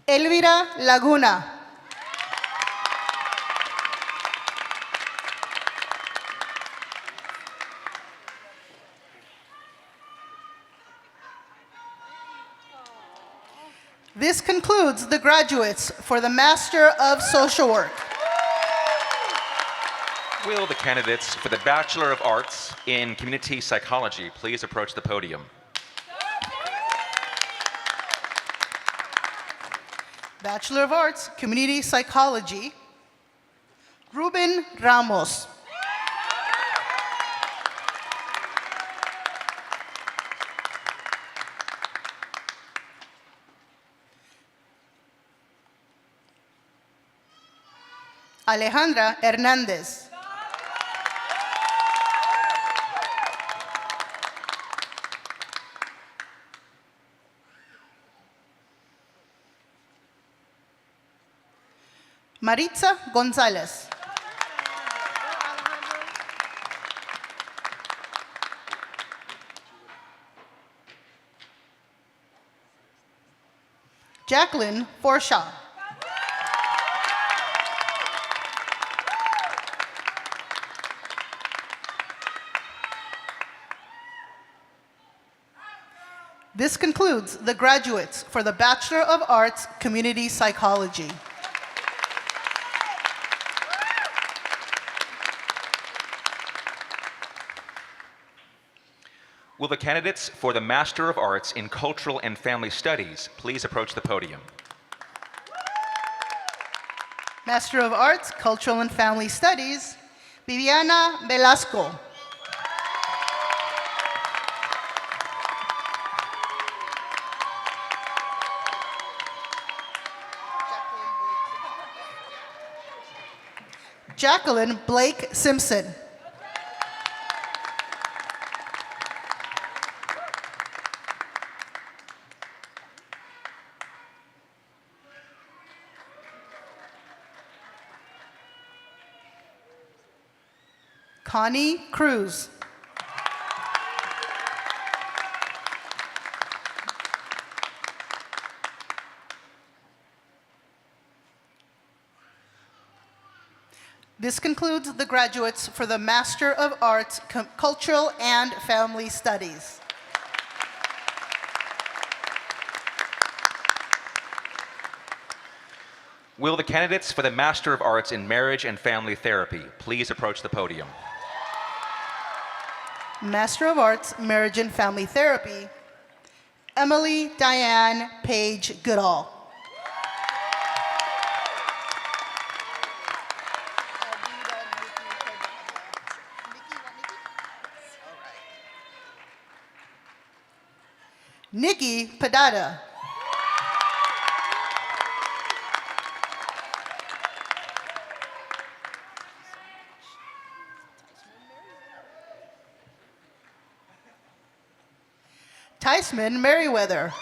Elvira Laguna. This concludes the graduates for the Master of Social Work. Will the candidates for the Bachelor of Arts in Community Psychology please approach the podium? Bachelor of Arts, Community Psychology, Ruben Ramos. Alejandra Hernández. Maritza González. Jacqueline Forshaw. This concludes the graduates for the Bachelor of Arts, Community Psychology. Will the candidates for the Master of Arts in Cultural and Family Studies please approach the podium? Master of Arts, Cultural and Family Studies, Viviana Velasco. Jacqueline Blake Simpson. Connie Cruz. This concludes the graduates for the Master of Arts, Cultural and Family Studies. Will the candidates for the Master of Arts in Marriage and Family Therapy please approach the podium? Master of Arts, Marriage and Family Therapy, Emily Diane Page Goodall. Nikki Padada. Tyceman Merriweather.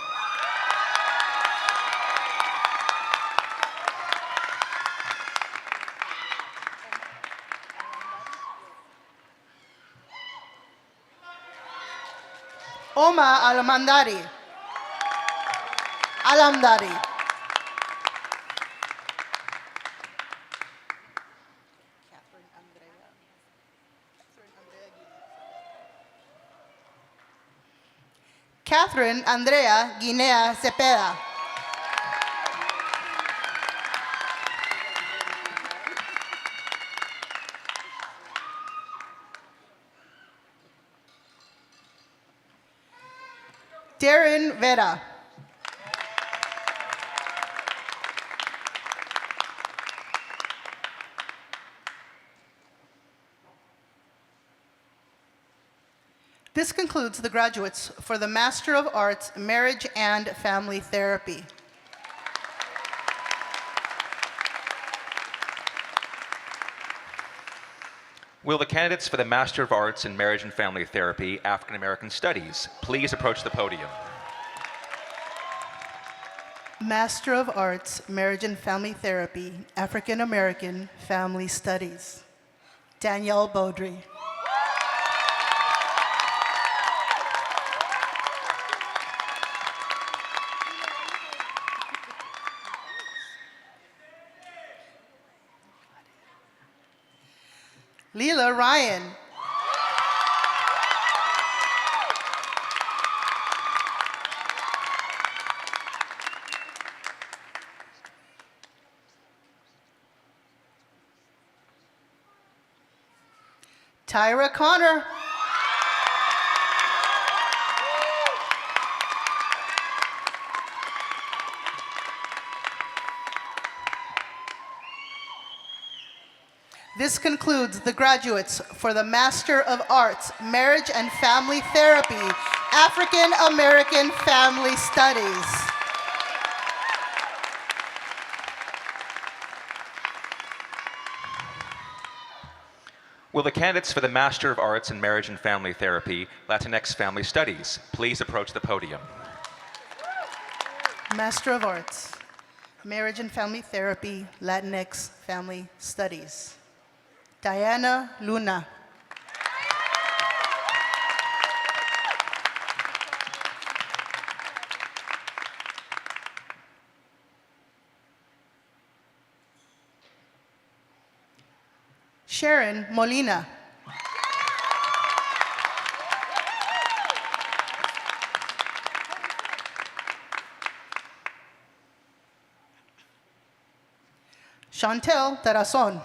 Oma Alamandari. Catherine Andrea Guinea Cepeda. Darren Vera. This concludes the graduates for the Master of Arts, Marriage and Family Therapy. Will the candidates for the Master of Arts in Marriage and Family Therapy, African American Studies, please approach the podium? Master of Arts, Marriage and Family Therapy, African American Family Studies. Danielle Beaudry. Leela Ryan. Tyra Connor. This concludes the graduates for the Master of Arts, Marriage and Family Therapy, African American Family Studies. Will the candidates for the Master of Arts in Marriage and Family Therapy, Latinx Family Studies, please approach the podium? Master of Arts, Marriage and Family Therapy, Latinx Family Studies. Diana Luna. Sharon Molina. Chantel Tarazon.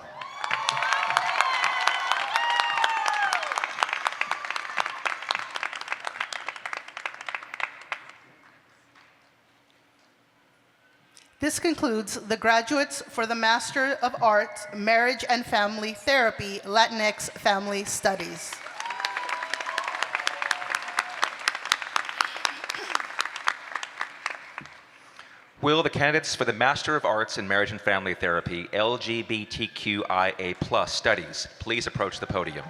This concludes the graduates for the Master of Arts, Marriage and Family Therapy, Latinx Family Studies. Will the candidates for the Master of Arts in Marriage and Family Therapy, LGBTQIA+ Studies, please approach the podium?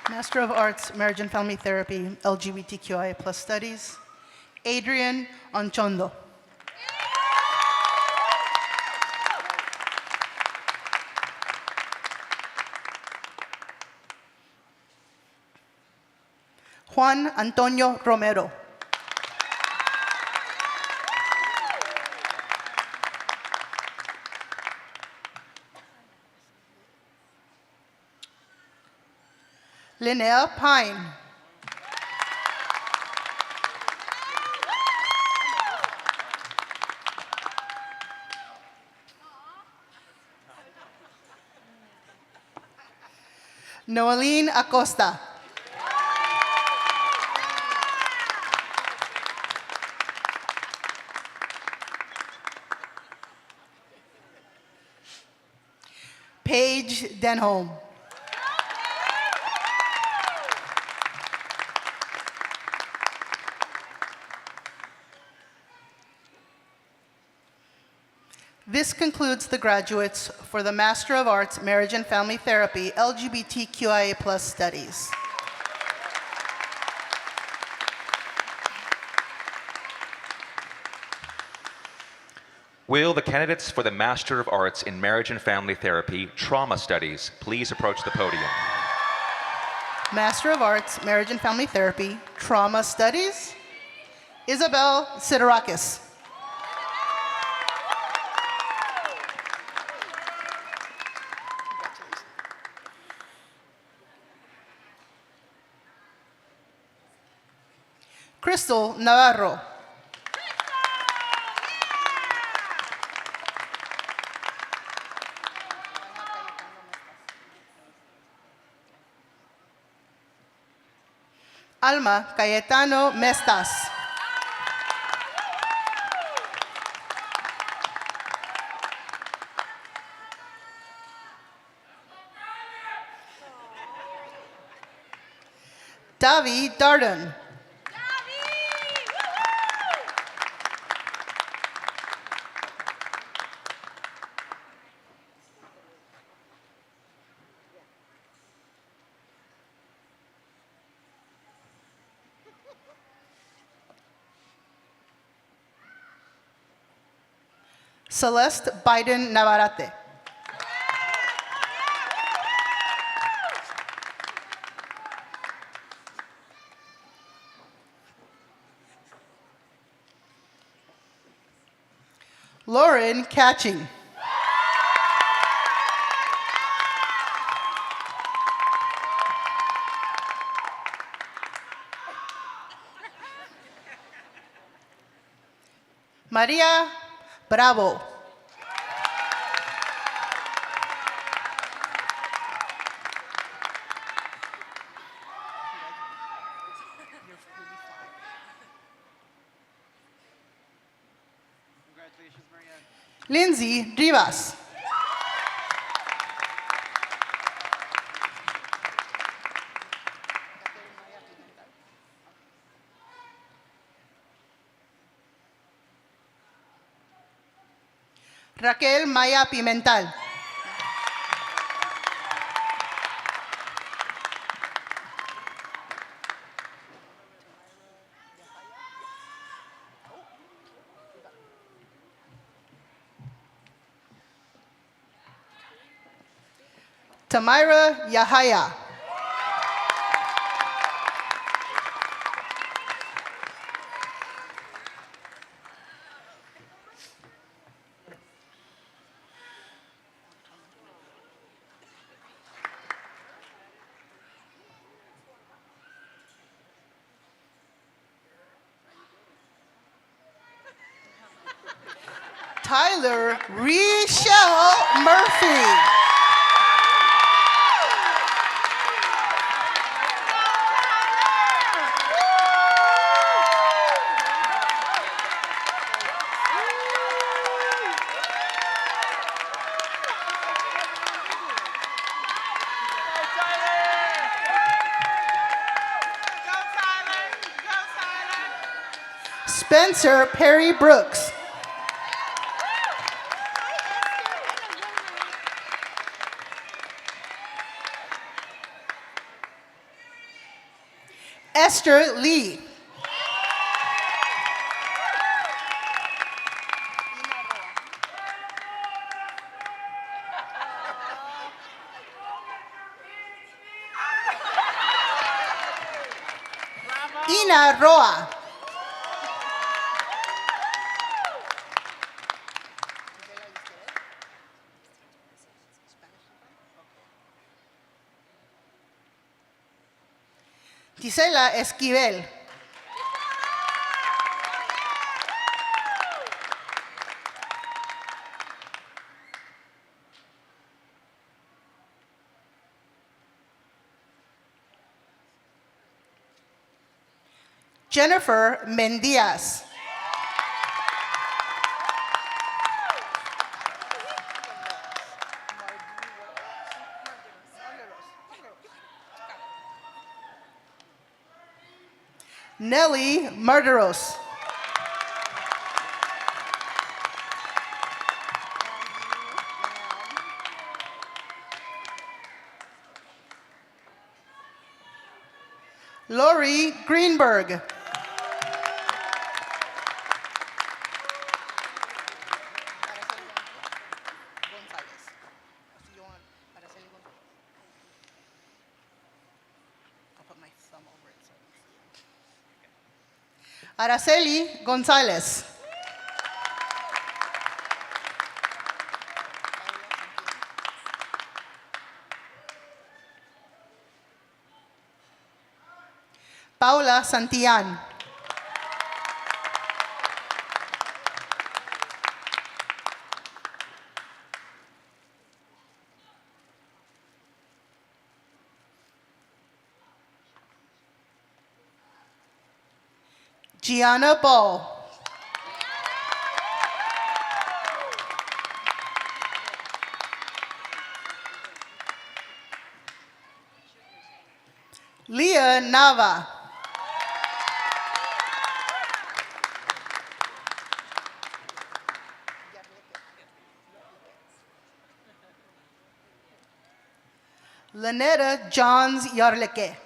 Master of Arts, Marriage and Family Therapy, LGBTQIA+ Studies. Adrian Anchondo. Juan Antonio Romero. Linnea Pine. Noeline Acosta. Paige Denholm. This concludes the graduates for the Master of Arts, Marriage and Family Therapy, LGBTQIA+ Studies. Will the candidates for the Master of Arts in Marriage and Family Therapy, Trauma Studies, please approach the podium? Master of Arts, Marriage and Family Therapy, Trauma Studies, Isabel Siderakis. Crystal Navarro. Alma Cayetano Mestas. Davi Darden. Celeste Biden Navarrete. Lauren Catching. Maria Bravo. Lindsay Rivas. Raquel Maya Pimental. Tamira Yahaya. Tyler Richelle Murphy. Spencer Perry Brooks. Esther Lee. Ina Roa. Gisela Esquivel. Jennifer Mendias. Nelly Murderos. Lori Greenberg. Araceli Gonzalez. Paula Santillan. Gianna Ball. Leah Nava. Lanetta Johns Yarleke.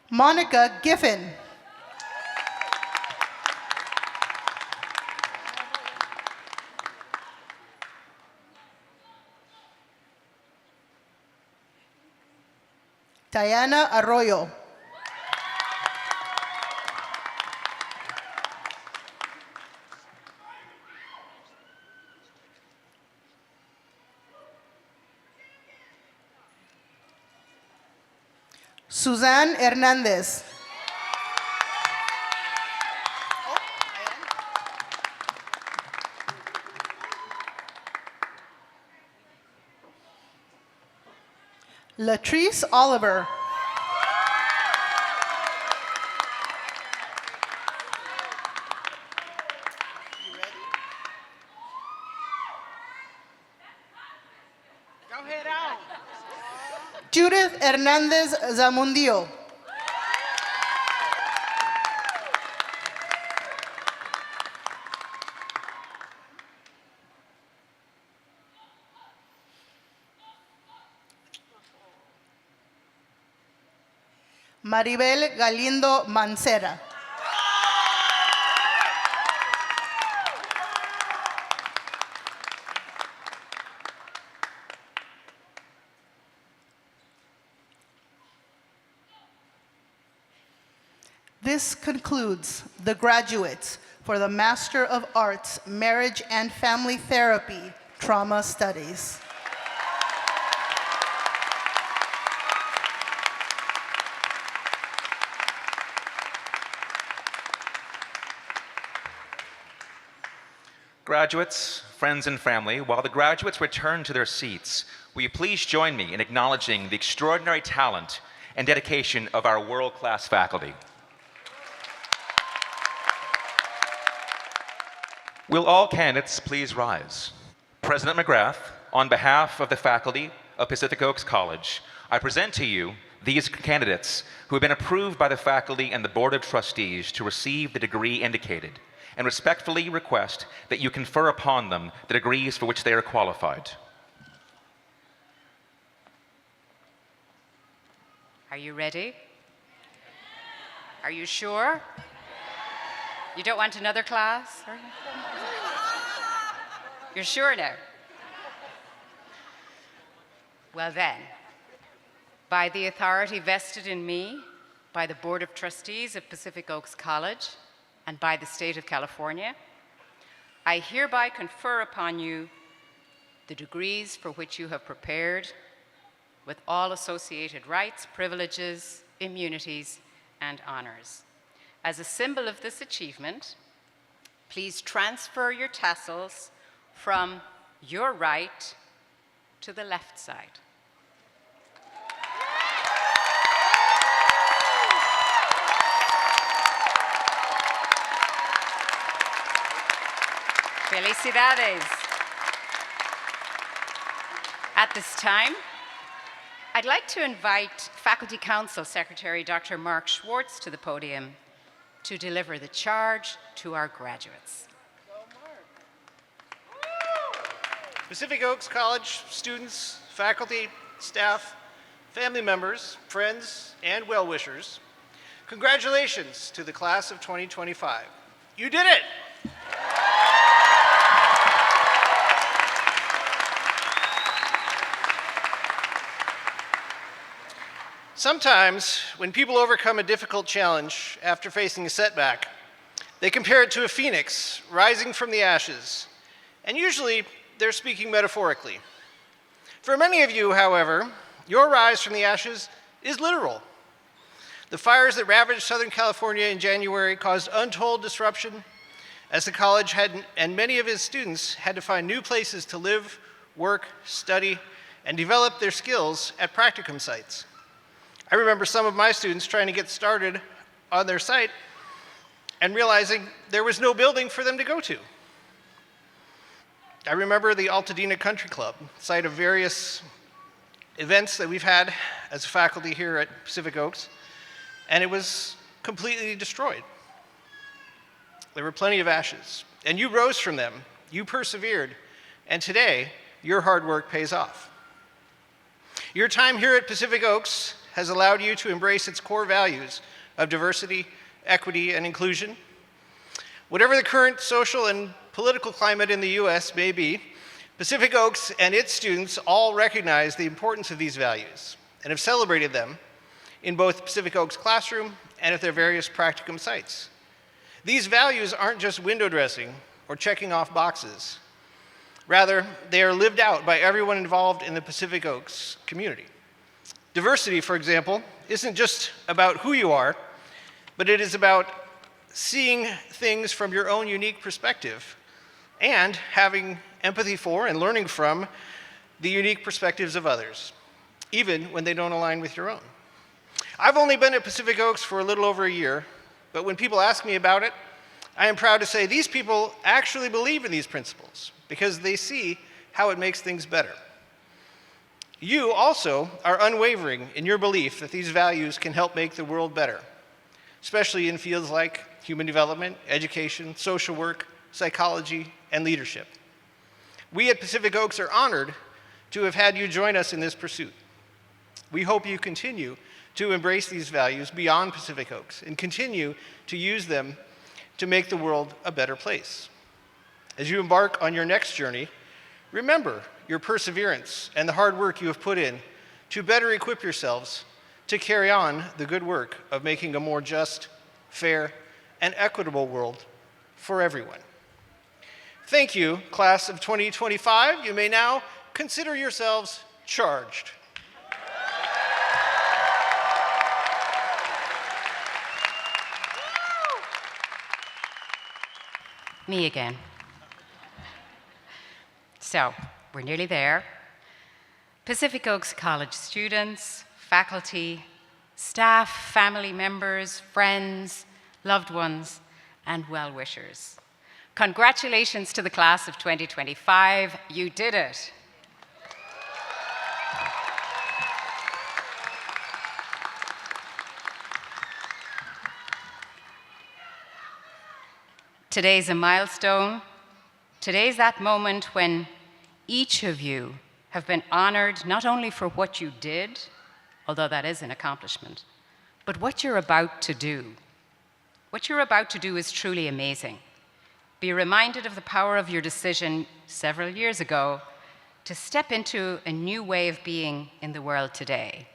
Monica Giffen. Diana Arroyo. Suzanne Hernandez. Latrice Oliver. Go ahead on. Judith Hernandez Zamundio. Maribel Galindo Mancera. This concludes the graduates for the Master of Arts, Marriage and Family Therapy, Trauma Studies. Graduates, friends, and family, while the graduates return to their seats, will you please join me in acknowledging the extraordinary talent and dedication of our world-class faculty. Will all candidates please rise? President McGrath, on behalf of the faculty of Pacific Oaks College, I present to you these candidates who have been approved by the faculty and the Board of Trustees to receive the degree indicated, and respectfully request that you confer upon them the degrees for which they are qualified. Are you ready? Are you sure? You don't want another class? You're sure now? Well then, by the authority vested in me by the Board of Trustees of Pacific Oaks College and by the State of California, I hereby confer upon you the degrees for which you have prepared, with all associated rights, privileges, immunities, and honors. As a symbol of this achievement, please transfer your tassels from your right to the left side. Felicidades. At this time, I'd like to invite Faculty Council Secretary Dr. Mark Schwartz to the podium to deliver the charge to our graduates. Pacific Oaks College students, faculty, staff, family members, friends, and well-wishers, congratulations to the class of 2025. You did it! Sometimes, when people overcome a difficult challenge after facing a setback, they compare it to a phoenix rising from the ashes, and usually they're speaking metaphorically. For many of you, however, your rise from the ashes is literal. The fires that ravaged Southern California in January caused untold disruption as the college and many of its students had to find new places to live, work, study, and develop their skills at practicum sites. I remember some of my students trying to get started on their site and realizing there was no building for them to go to. I remember the Pasadena Country Club, site of various events that we've had as a faculty here at Pacific Oaks, and it was completely destroyed. There were plenty of ashes, and you rose from them, you persevered, and today, your hard work pays off. Your time here at Pacific Oaks has allowed you to embrace its core values of diversity, equity, and inclusion. Whatever the current social and political climate in the US may be, Pacific Oaks and its students all recognize the importance of these values and have celebrated them in both Pacific Oaks classroom and at their various practicum sites. These values aren't just window dressing or checking off boxes. Rather, they are lived out by everyone involved in the Pacific Oaks community. Diversity, for example, isn't just about who you are, but it is about seeing things from your own unique perspective and having empathy for and learning from the unique perspectives of others, even when they don't align with your own. I've only been at Pacific Oaks for a little over a year, but when people ask me about it, I am proud to say these people actually believe in these principles because they see how it makes things better. You also are unwavering in your belief that these values can help make the world better, especially in fields like human development, education, social work, psychology, and leadership. We at Pacific Oaks are honored to have had you join us in this pursuit. We hope you continue to embrace these values beyond Pacific Oaks and continue to use them to make the world a better place. As you embark on your next journey, remember your perseverance and the hard work you have put in to better equip yourselves to carry on the good work of making a more just, fair, and equitable world for everyone. Thank you, class of 2025. You may now consider yourselves charged. Me again. So, we're nearly there. Pacific Oaks College students, faculty, staff, family members, friends, loved ones, and well-wishers. Congratulations to the class of 2025. You did it. Today's a milestone. Today's that moment when each of you have been honored not only for what you did, although that is an accomplishment, but what you're about to do. What you're about to do is truly amazing. Be reminded of the power of your decision several years ago to step into a new way of being in the world today.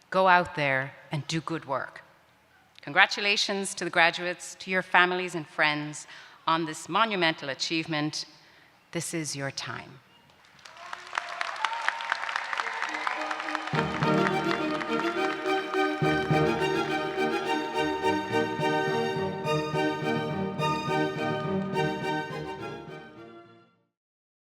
Go out there and do good work. Congratulations to the graduates, to your families and friends on this monumental achievement. This is your time.